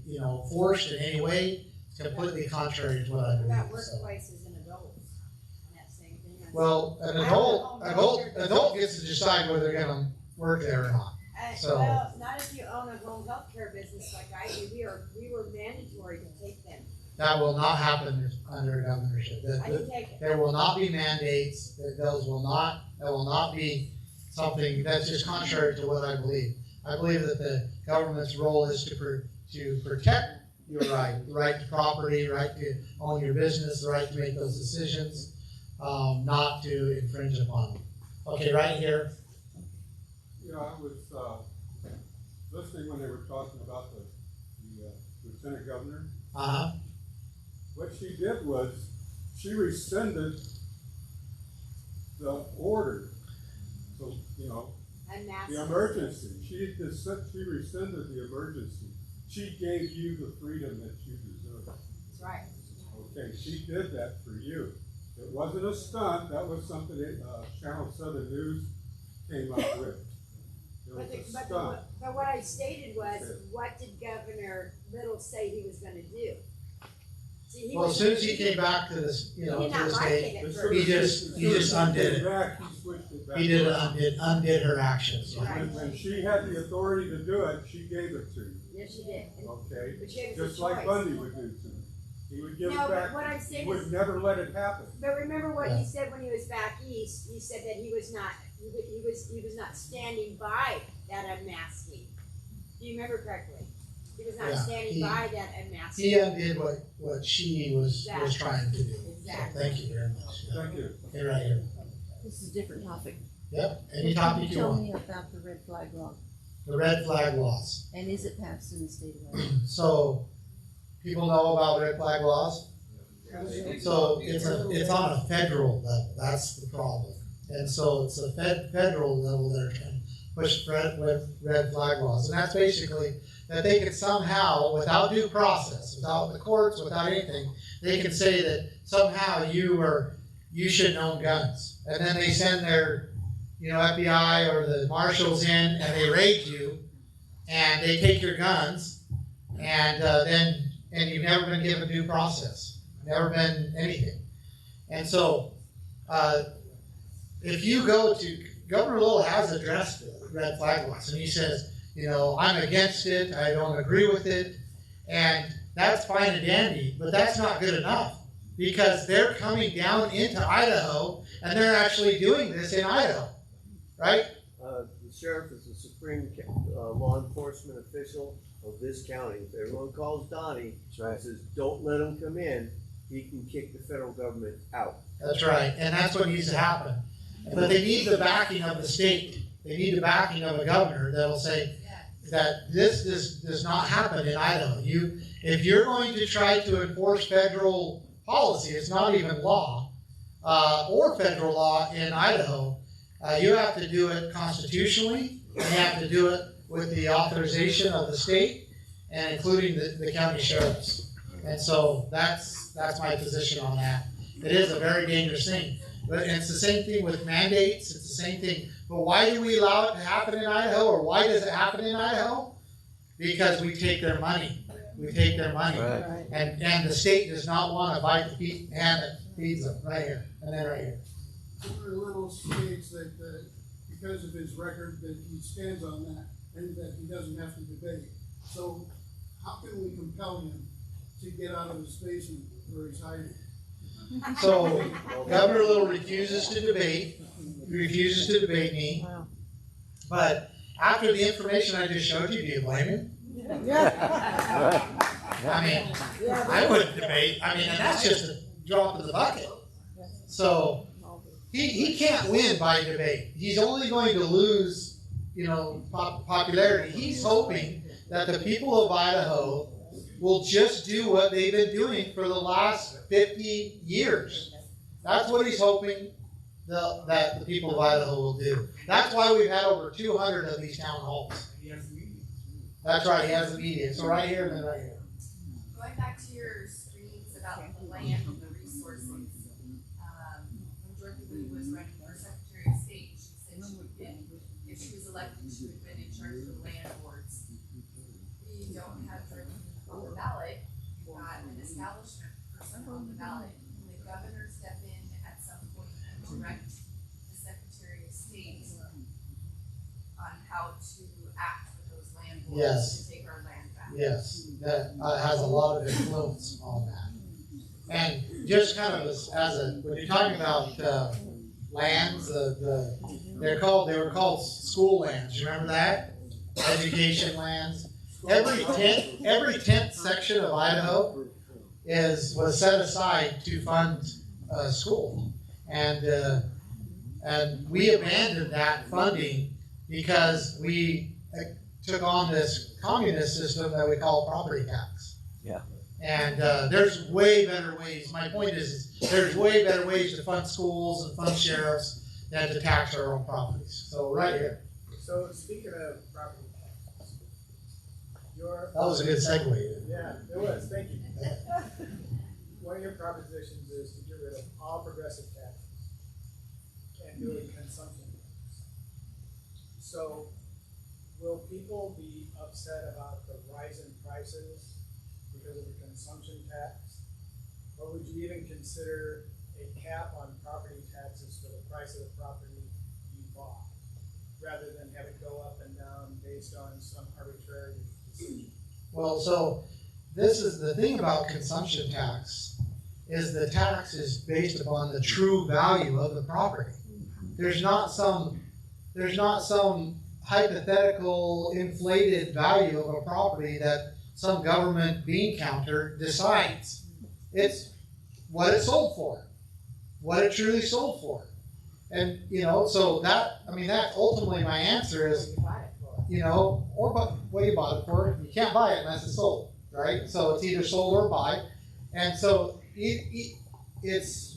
Speaker 7: forced in any way. It's completely contrary to what I believe.
Speaker 9: About workplaces and adults, and that same thing.
Speaker 7: Well, an adult gets to decide whether they're going to work there or not. So,
Speaker 9: well, not if you own a home health care business like I do. We were mandatory to take them.
Speaker 7: that will not happen under governorship.
Speaker 9: I can take it.
Speaker 7: There will not be mandates. That will not be something that's just contrary to what I believe. I believe that the government's role is to protect your right, the right to property, the right to own your business, the right to make those decisions, not to infringe upon them. Okay, right here.
Speaker 13: Yeah, I was listening when they were talking about the lieutenant governor.
Speaker 7: Uh-huh.
Speaker 13: What she did was she rescinded the order. So, the emergency. She rescinded the emergency. She gave you the freedom that you deserve.
Speaker 9: That's right.
Speaker 13: Okay, she did that for you. It wasn't a stunt. That was something that Channel 7 News came up with.
Speaker 9: But what I stated was, what did Governor Little say he was going to do? See,
Speaker 7: As soon as he came back to this, to the state, he just undid it. He undid her actions.
Speaker 13: When she had the authority to do it, she gave it to you.
Speaker 9: Yes, she did.
Speaker 13: Okay,
Speaker 9: but she
Speaker 13: just like Bundy would do to me. He would give it back.
Speaker 9: What I'm saying
Speaker 13: he would never let it happen.
Speaker 9: But remember what he said when he was back east. He said that he was not. He was not standing by that unmasking. Do you remember correctly? He was not standing by that unmasking.
Speaker 7: He undid what she was trying to do.
Speaker 9: Exactly.
Speaker 7: So thank you very much.
Speaker 13: Thank you.
Speaker 7: Okay, right here.
Speaker 14: This is a different topic.
Speaker 7: Yep. Any topic you
Speaker 14: Tell
Speaker 7: want.
Speaker 14: me about the red flag law.
Speaker 7: The red flag laws.
Speaker 14: And is it passed in the state of Idaho?
Speaker 7: So people know about red flag laws. So it's on a federal level. That's the problem. And so it's a federal level that are trying to push red flag laws. And that's basically that they can somehow, without due process, without the courts, without anything, they can say that somehow you shouldn't own guns. And then they send their FBI or the marshals in and they raid you and they take your guns and you've never been given due process. Never been anything. And so if you go to, Governor Little has addressed the red flag laws and he says, I'm against it, I don't agree with it, and that's fine and dandy, but that's not good enough because they're coming down into Idaho and they're actually doing this in Idaho, right?
Speaker 10: The sheriff is the supreme law enforcement official of this county. If everyone calls Donnie and says, don't let him come in, he can kick the federal government out.
Speaker 7: That's right, and that's what needs to happen. But they need the backing of the state. They need the backing of a governor that'll say that this does not happen in Idaho. If you're going to try to enforce federal policy, it's not even law, or federal law in Idaho, you have to do it constitutionally, and you have to do it with the authorization of the state, and including the county sheriffs. And so that's my position on that. It is a very dangerous thing. But it's the same thing with mandates. It's the same thing. But why do we allow it to happen in Idaho, or why does it happen in Idaho? Because we take their money. We take their money. Right. And the state does not want to bite the hand that feeds them. Right here. And then right here.
Speaker 12: Governor Little states that because of his record that he stands on that and that he doesn't have to debate. So how can we compel him to get out of his space and
Speaker 7: So Governor Little refuses to debate me. But after the information I just showed you, do you blame him? I mean, I wouldn't debate. I mean, and that's just a drop in the bucket. So he can't win by debate. He's only going to lose, popularity. He's hoping that the people of Idaho will just do what they've been doing for the last 50 years. That's what he's hoping that the people of Idaho will do. That's why we've had over 200 of these town halls. That's right, he has a meeting. So right here and then right here.
Speaker 15: Going back to your screens about the land and the resources, when Dorothy Lee was running for Secretary of State, she said she would been, if she was elected, she would have been in charge of the land boards. We don't have Dorothy on the ballot. We've got an establishment person on the ballot. Can the governor step in at some point and direct the Secretary of State on how to act with those land boards
Speaker 7: Yes.
Speaker 15: to take our land back?
Speaker 7: Yes, that has a lot of influence on that. And just kind of when you're talking about lands, they were called school lands. You remember that? Education lands. Every 10th section of Idaho was set aside to fund school, and we abandoned that funding because we took on this communist system that we call property tax.
Speaker 2: Yeah.
Speaker 7: And there's way better ways. My point is there's way better ways to fund schools and fund sheriffs than to tax our own properties. So right here.
Speaker 6: So speaking of property taxes,
Speaker 7: That was a good segue.
Speaker 6: Yeah, it was, thank you. One of your propositions is to get rid of all progressive taxes and do a consumption tax. So will people be upset about the rise in prices because of the consumption tax? Or would you even consider a cap on property taxes for the price of the property you bought, rather than have it go up and down based on some arbitrary decision?
Speaker 7: Well, so this is the thing about consumption tax, is the tax is based upon the true value of the property. There's not some hypothetical inflated value of a property that some government bean counter decides. It's what it sold for, what it truly sold for. And, so that's ultimately my answer is, what you bought it for. You can't buy it unless it's sold, right? So it's either sold or buy. And so it's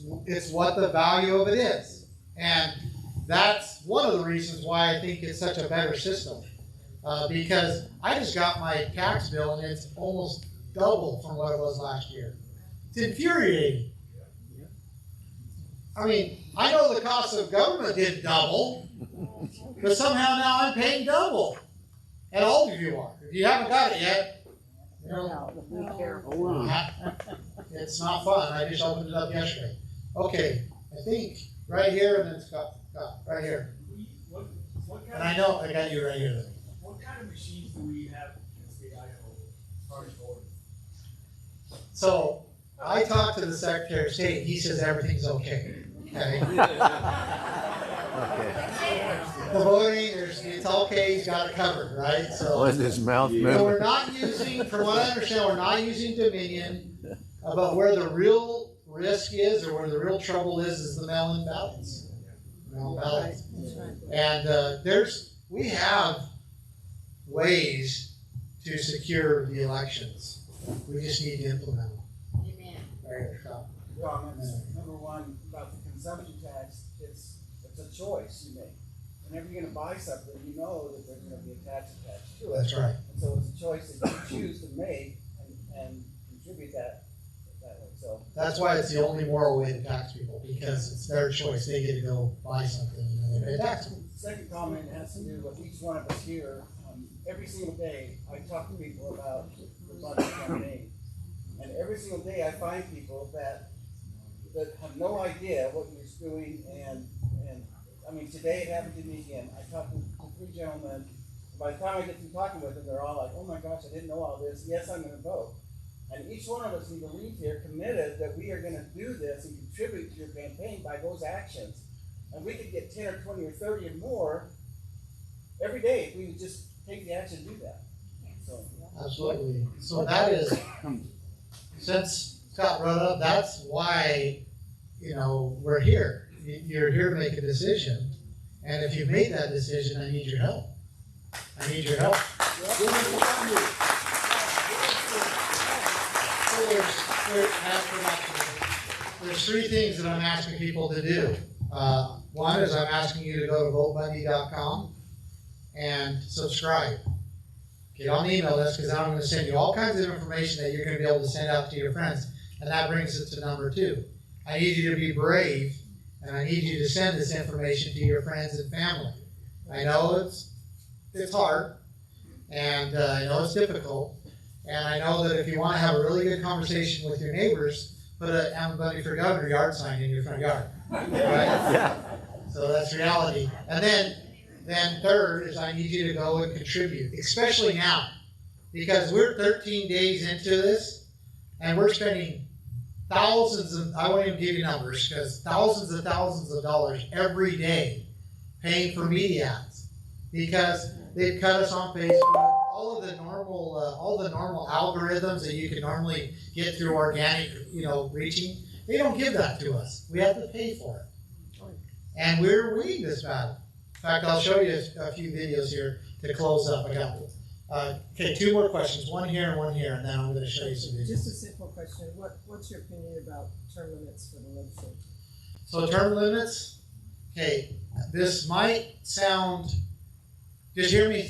Speaker 7: what the value of it is. And that's one of the reasons why I think it's such a better system. Because I just got my tax bill and it's almost double from what it was last year. It's infuriating. I mean, I know the cost of government did double, but somehow now I'm paying double. And all of you are. If you haven't got it yet, it's not fun. I just opened it up yesterday. Okay, I think right here and then Scott, right here. And I know I got you right here.
Speaker 6: What kind of machines do we have in the state of Idaho as far as voting?
Speaker 7: So I talked to the Secretary of State. He says everything's okay. Okay. The voting, it's okay. He's got it covered, right? So
Speaker 2: With his mouth moving.
Speaker 7: So we're not using, from what I understand, we're not using Dominion. But where the real risk is, or where the real trouble is the mail-in ballots. Mail-in ballots. And we have ways to secure the elections. We just need to implement them.
Speaker 9: Amen.
Speaker 7: There you go.
Speaker 6: Well, number one, about the consumption tax, it's a choice you make. Whenever you're gonna buy something, you know that there's gonna be a tax attached to it.
Speaker 7: That's right.
Speaker 6: And so it's a choice that you choose to make and contribute that way, so.
Speaker 7: That's why it's the only moral way to tax people, because it's their choice. They get to go buy something and they pay tax.
Speaker 6: Second comment has to do with each one of us here. Every single day, I talk to people about the budget campaign. And every single day I find people that have no idea what you're doing, and I mean, today it happened to me again. I talked to 3 gentlemen. By the time I get through talking with them, they're all like, "Oh my gosh, I didn't know all this. Yes, I'm going to vote."
Speaker 16: And each one of us need to leave here committed that we are gonna do this and contribute to your campaign by those actions. And we could get 10 or 20 or 30 or more every day if we would just take the action to do that. So.
Speaker 7: Absolutely. So that is, since Scott brought up, that's why, we're here. You're here to make a decision. And if you've made that decision, I need your help. I need your help. There's three things that I'm asking people to do. One is I'm asking you to go to votebundy.com and subscribe. Get on the email list because I'm going to send you all kinds of information that you're going to be able to send out to your friends. And that brings us to number 2. I need you to be brave, and I need you to send this information to your friends and family. I know it's hard, and I know it's difficult, and I know that if you want to have a really good conversation with your neighbors, put a "Emmett Bundy for Governor" yard sign in your front yard. Right? Yeah. So that's reality. And then third is I need you to go and contribute, especially now, because we're 13 days into this, and we're spending thousands of, I won't even give you numbers, because thousands of dollars every day paying for media ads, because they've cut us on Facebook. All the normal algorithms that you can normally get through organic, reaching, they don't give that to us. We have to pay for it, and we're winning this battle. In fact, I'll show you a few videos here to close up. I got okay, 2 more questions, one here and one here, and then I'm going to show you some videos.
Speaker 17: Just a simple question. What's your opinion about term limits for the legislature?
Speaker 7: So term limits, okay, this might sound, just hear me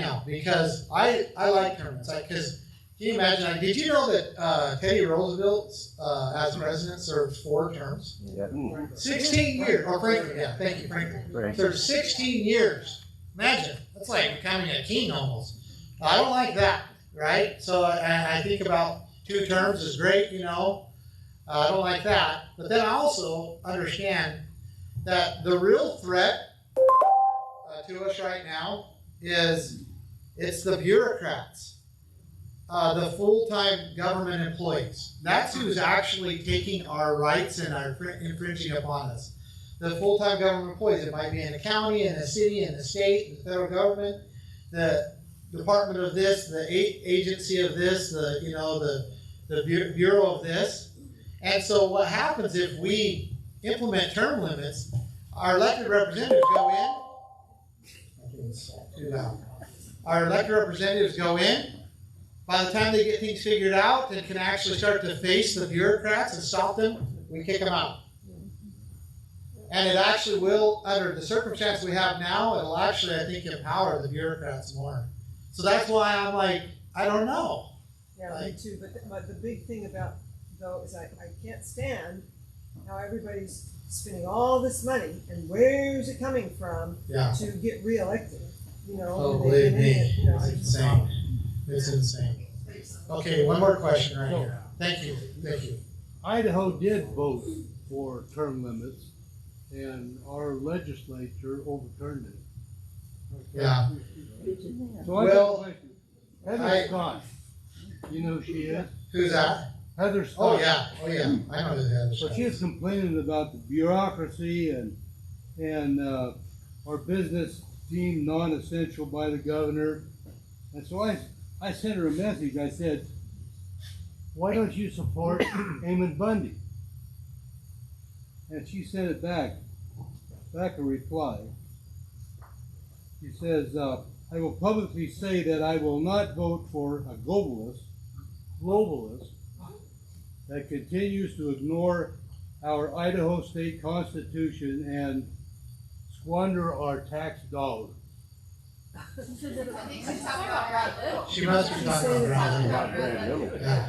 Speaker 7: out, because I like term limits. Because can you imagine, did you know that Teddy Roosevelt, as president, served 4 terms?
Speaker 10: Yeah.
Speaker 7: 16 years, or Franklin, yeah, thank you, Franklin. Served 16 years. Imagine, that's like becoming a king almost. I don't like that, right? So I think about 2 terms is great, I don't like that. But then I also understand that the real threat to us right now is it's the bureaucrats, the full-time government employees. That's who's actually taking our rights and are infringing upon us. The full-time government employees, it might be in the county, in the city, in the state, the federal government, the department of this, the agency of this, the bureau of this. And so what happens if we implement term limits, our elected representatives go in, our elected representatives go in, by the time they get things figured out and can actually start to face the bureaucrats and stop them, we kick them out. And it actually will, under the circumstance we have now, it'll actually, I think, empower the bureaucrats more. So that's why I'm like, I don't know.
Speaker 17: Yeah, me too. But the big thing about, though, is I can't stand how everybody's spending all this money and where's it coming from to get reelected.
Speaker 7: Oh, believe me, it's insane. It's insane. Okay, one more question right here. Thank you.
Speaker 13: Idaho did vote for term limits, and our legislature overturned it.
Speaker 7: Yeah.
Speaker 13: So Heather Scott, you know who she is?
Speaker 7: Who's that?
Speaker 13: Heather Scott.
Speaker 7: Oh yeah, I know who Heather Scott.
Speaker 13: So she is complaining about the bureaucracy and our business deemed non-essential by the governor. And so I sent her a message. I said, why don't you support Emmett Bundy? And she sent it back a reply. She says, I will publicly say that I will not vote for a globalist that continues to ignore our Idaho state constitution and squander our tax dollars.
Speaker 7: She must be talking about Brady. Yeah.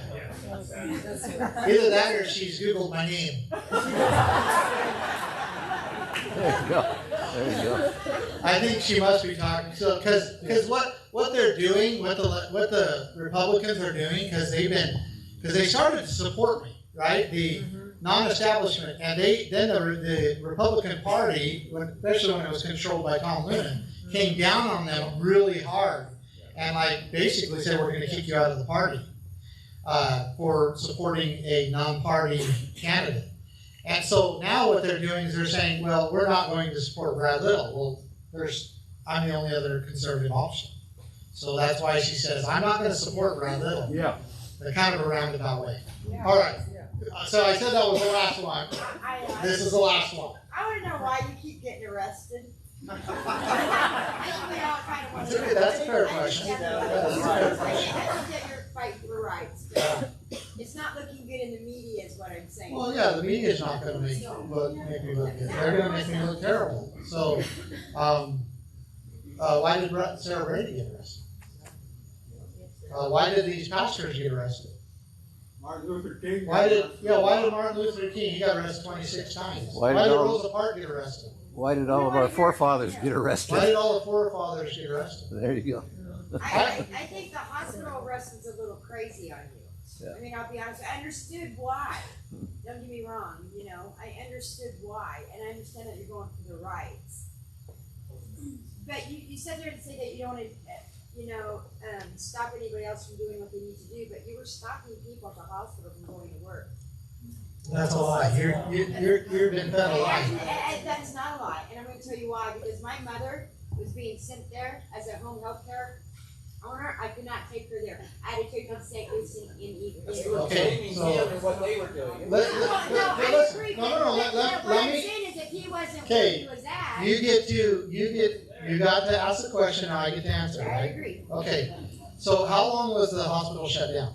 Speaker 7: Either that or she's Googled my name.
Speaker 10: There you go.
Speaker 7: I think she must be talking. So, because what they're doing, what the Republicans are doing, because they started to support me, right? The non-establishment, and then the Republican Party, especially when it was controlled by Tom Lewin, came down on them really hard, and basically said we're going to kick you out of the party. for supporting a non-party candidate. And so now what they're doing is they're saying, well, we're not going to support Brad Little. Well, I'm the only other conservative option. So that's why she says, I'm not going to support Brad Little.
Speaker 12: Yeah.
Speaker 7: They're kind of a roundabout way. All right. So I said that was the last one. This is the last one.
Speaker 9: I want to know why you keep getting arrested.
Speaker 7: That's a fair question.
Speaker 9: I think that you're fighting for rights. But it's not looking good in the media, is what I'm saying.
Speaker 7: Well, yeah, the media's not going to make me look good. They're going to make me look terrible. So, why did Sarah Brady get arrested? Why did these pastors get arrested?
Speaker 12: Martin Luther King.
Speaker 7: Why did Martin Luther King? He got arrested 26 times. Why did Rosa Parks get arrested?
Speaker 10: Why did all of our forefathers get arrested?
Speaker 7: Why did all the forefathers get arrested?
Speaker 10: There you go.
Speaker 9: I think the hospital arrest was a little crazy on you.
Speaker 10: Yeah.
Speaker 9: I mean, I'll be honest, I understood why. Don't get me wrong, you know, I understood why, and I understand that you're going for the rights. But you said there to say that you don't want to, stop anybody else from doing what they need to do, but you were stopping people at the hospital from going to work.
Speaker 7: That's a lie. You've been fed a lie.
Speaker 9: And that's not a lie, and I'm going to tell you why. Because my mother was being sent there as a home health care owner. I could not take her there. I had to take her to St. Lucie in
Speaker 7: Okay, so
Speaker 16: what they were doing.
Speaker 7: Let
Speaker 9: What I'm
Speaker 7: me.
Speaker 9: saying is, if he wasn't where he was at,
Speaker 7: You got to ask the question. Now I get to answer.
Speaker 9: I
Speaker 7: Right?
Speaker 9: agree.
Speaker 7: Okay. So how long was the hospital shut down?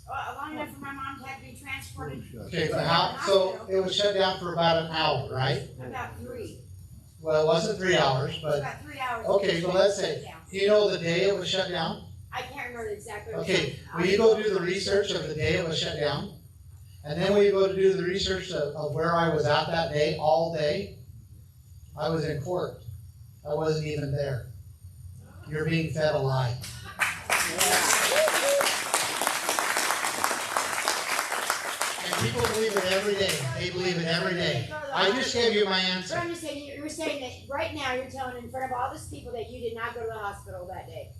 Speaker 9: Long enough for my mom to have to be transported.
Speaker 7: Okay, but how? So it was shut down for about an hour, right?
Speaker 9: About 3.
Speaker 7: Well, it wasn't 3 hours, but
Speaker 9: About 3 hours.
Speaker 7: okay. So let's say. Do you know the day it was shut down?
Speaker 9: I can't remember exactly.
Speaker 7: Okay. Will you go do the research of the day it was shut down? And then will you go to do the research of where I was at that day, all day? I was in court. I wasn't even there. You're being fed a lie. And people believe it every day. They believe it every day. I just gave you my answer.
Speaker 9: But I'm just saying, you were saying that right now you're telling in front of all these people that you did not go to the hospital that day.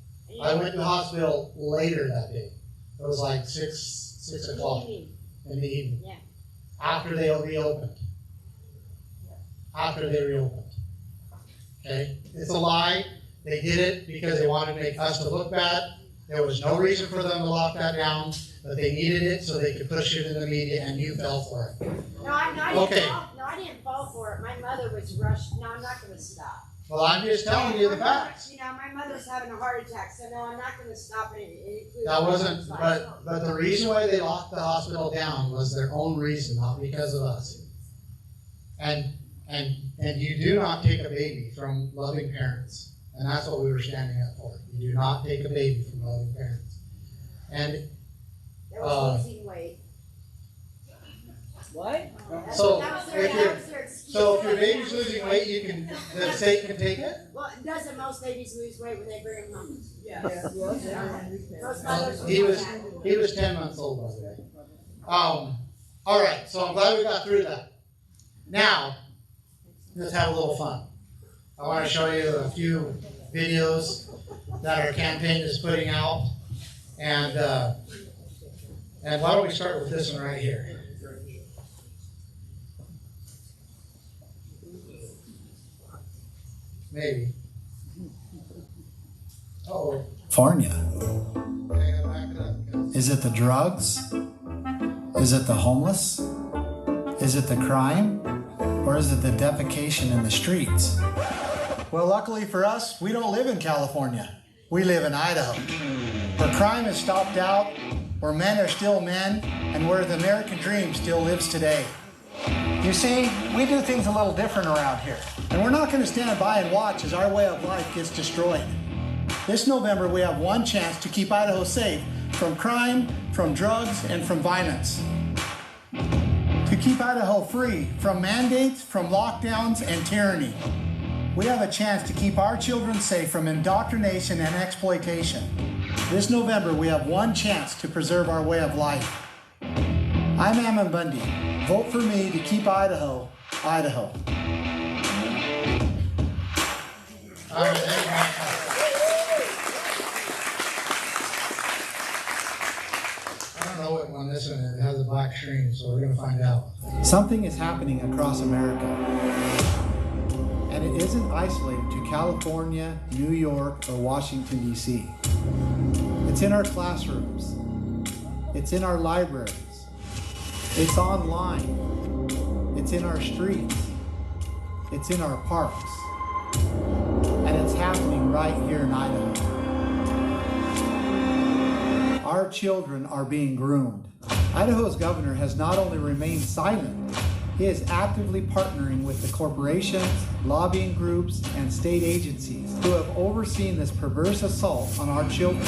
Speaker 7: I went to the hospital later that day. It was like 6 o'clock in the evening.
Speaker 9: Yeah.
Speaker 7: After they reopened. After they reopened. Okay? It's a lie. They did it because they wanted to make us to look bad. There was no reason for them to lock that down, but they needed it so they could push it in the media, and you fell for it.
Speaker 9: No, I didn't fall for it. My mother was rushed. No, I'm not going to stop.
Speaker 7: Well, I'm just telling you the facts.
Speaker 9: You know, my mother's having a heart attack, so no, I'm not going to stop it.
Speaker 7: That wasn't, but the reason why they locked the hospital down was their own reason, not because of us. And you do not take a baby from loving parents. And that's what we were standing up for. You do not take a baby from loving parents. And
Speaker 9: that was losing weight.
Speaker 5: What?
Speaker 7: So if your baby's losing weight, the state can take it?
Speaker 9: Well, doesn't most babies lose weight when they bring them home?
Speaker 17: Yeah.
Speaker 9: Most mothers
Speaker 7: He was 10 months old, by the way. All right, so I'm glad we got through that. Now, let's have a little fun. I want to show you a few videos that our campaign is putting out. And why don't we start with this one right here? Maybe. Uh-oh.
Speaker 18: California. Is it the drugs? Is it the homeless? Is it the crime? Or is it the defecation in the streets? Well, luckily for us, we don't live in California. We live in Idaho, where crime is stopped out, where men are still men, and where the American dream still lives today. You see, we do things a little different around here, and we're not going to stand by and watch as our way of life gets destroyed. This November, we have one chance to keep Idaho safe from crime, from drugs, and from violence. To keep Idaho free from mandates, from lockdowns, and tyranny. We have a chance to keep our children safe from indoctrination and exploitation. This November, we have one chance to preserve our way of life. I'm Emmett Bundy. Vote for me to keep Idaho, Idaho.
Speaker 7: All right, extreme, so we're going to find out.
Speaker 18: Something is happening across America. And it isn't isolated to California, New York, or Washington, D.C. It's in our classrooms. It's in our libraries. It's online. It's in our streets. It's in our parks. And it's happening right here in Idaho. Our children are being groomed. Idaho's governor has not only remained silent, he is actively partnering with the corporations, lobbying groups, and state agencies who have overseen this perverse assault on our children.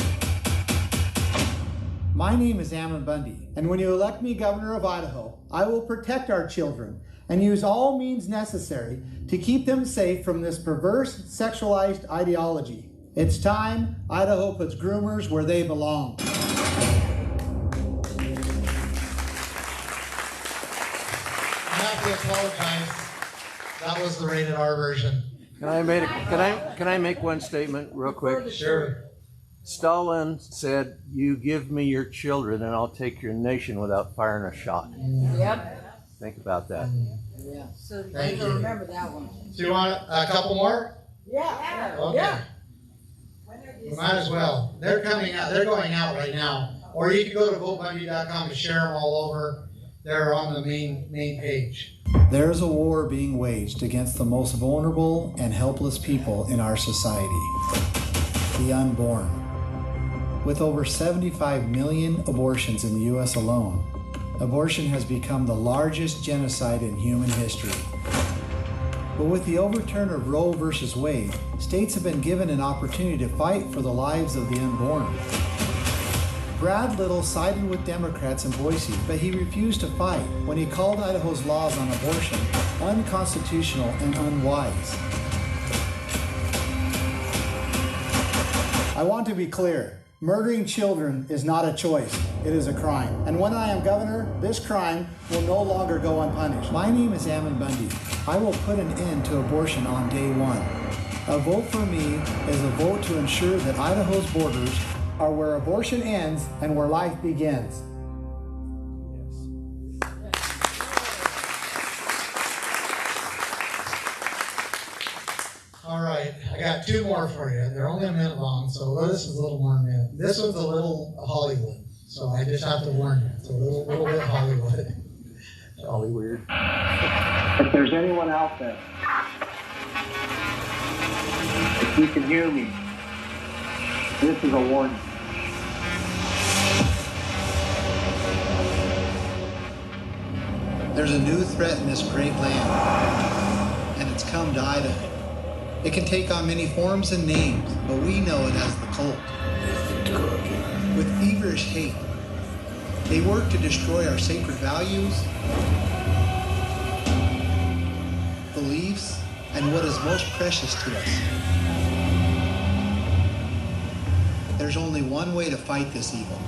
Speaker 18: My name is Emmett Bundy, and when you elect me governor of Idaho, I will protect our children and use all means necessary to keep them safe from this perverse, sexualized ideology. It's time Idaho puts groomers where they belong.
Speaker 7: I have to apologize. That was the rated R version.
Speaker 4: Can I make one statement real quick?
Speaker 7: Sure.
Speaker 4: Stalin said, "You give me your children and I'll take your nation without firing a shot."
Speaker 5: Yep.
Speaker 4: Think about that.
Speaker 5: Yeah. So
Speaker 7: Thank you.
Speaker 5: remember that one.
Speaker 7: Do you want a couple more?
Speaker 5: Yeah.
Speaker 7: Okay.
Speaker 5: Yeah.
Speaker 7: We might as well. They're coming out. They're going out right now. Or you can go to votebundy.com and share them all over. They're on the main page.
Speaker 18: There is a war being waged against the most vulnerable and helpless people in our society, the unborn. With over 75 million abortions in the U.S. alone, abortion has become the largest genocide in human history. But with the overturn of Roe versus Wade, states have been given an opportunity to fight for the lives of the unborn. Brad Little sided with Democrats in Boise, but he refused to fight when he called Idaho's laws on abortion unconstitutional and unwise. I want to be clear. Murdering children is not a choice, it is a crime. And when I am governor, this crime will no longer go unpunished. My name is Emmett Bundy. I will put an end to abortion on day one. A vote for me is a vote to ensure that Idaho's borders are where abortion ends and where life begins.
Speaker 7: All right, I got two more for you. They're only a minute long, so this is a little more than a minute. This one's a little Hollywood, so I just have to warn you. It's a little bit Hollywood.
Speaker 4: Jolly weird.
Speaker 19: If there's anyone out there, if you can hear me, this is a warning.
Speaker 18: There's a new threat in this great land, and it's come to Idaho. It can take on many forms and names, but we know it as the cult. With feverish hate, they work to destroy our sacred values, beliefs, and what is most precious to us. There's only one way to fight this evil.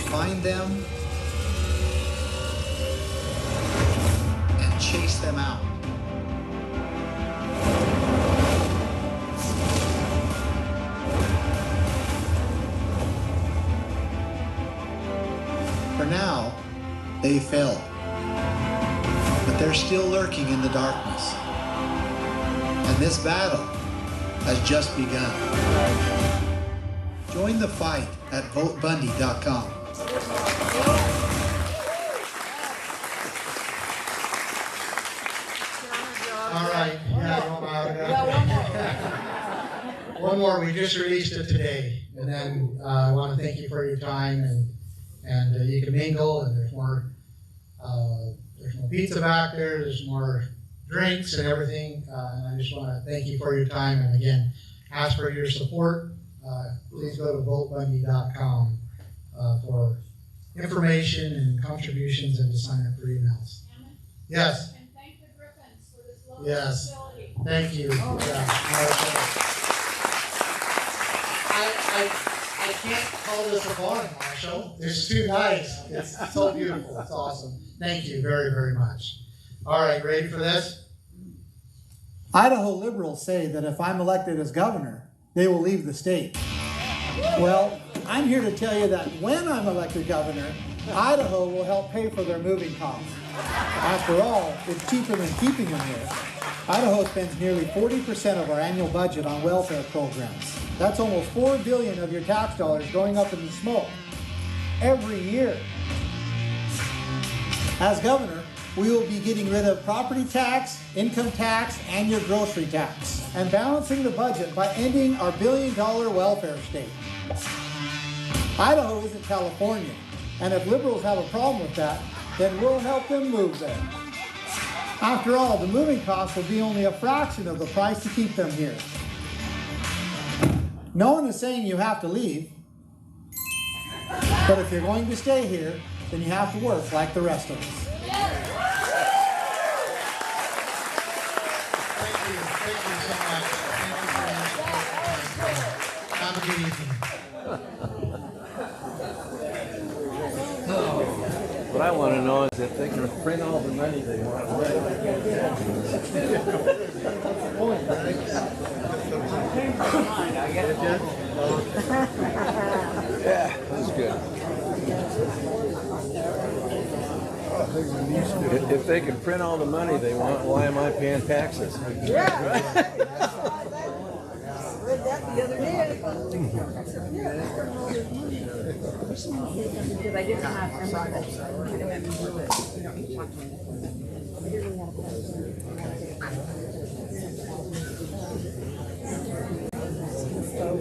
Speaker 18: Find them and chase them out. For now, they fell, but they're still lurking in the darkness. And this battle has just begun. Join the fight at votebundy.com.
Speaker 7: All right, one more. We just released it today, and then I want to thank you for your time, and you can mingle, and there's more pizza back there, there's more drinks and everything, and I just want to thank you for your time, and again, ask for your support. Please go to votebundy.com for information and contributions and to sign up for emails. Yes.
Speaker 15: And thank the Griffins for this lovely facility.
Speaker 7: Thank you. I can't call this a barn, Marshall. It's too nice. It's so beautiful. It's awesome. Thank you very, very much. All right, ready for this?
Speaker 18: Idaho liberals say that if I'm elected as governor, they will leave the state. Well, I'm here to tell you that when I'm elected governor, Idaho will help pay for their moving costs. After all, it's cheaper than keeping them here. Idaho spends nearly 40% of our annual budget on welfare programs. That's almost $4 billion of your tax dollars going up in the smoke every year. As governor, we will be getting rid of property tax, income tax, and your grocery tax, and balancing the budget by ending our billion-dollar welfare state. Idaho isn't California, and if liberals have a problem with that, then we'll help them move there. After all, the moving costs will be only a fraction of the price to keep them here. No one is saying you have to leave, but if you're going to stay here, then you have to work like the rest of us.
Speaker 7: Thank you so much. Have a good evening.
Speaker 10: What I want to know is if they can print all the money they want. Yeah, that's good. If they can print all the money they want, why am I paying taxes?
Speaker 17: Yeah. Read that the other day.
Speaker 14: Because I didn't have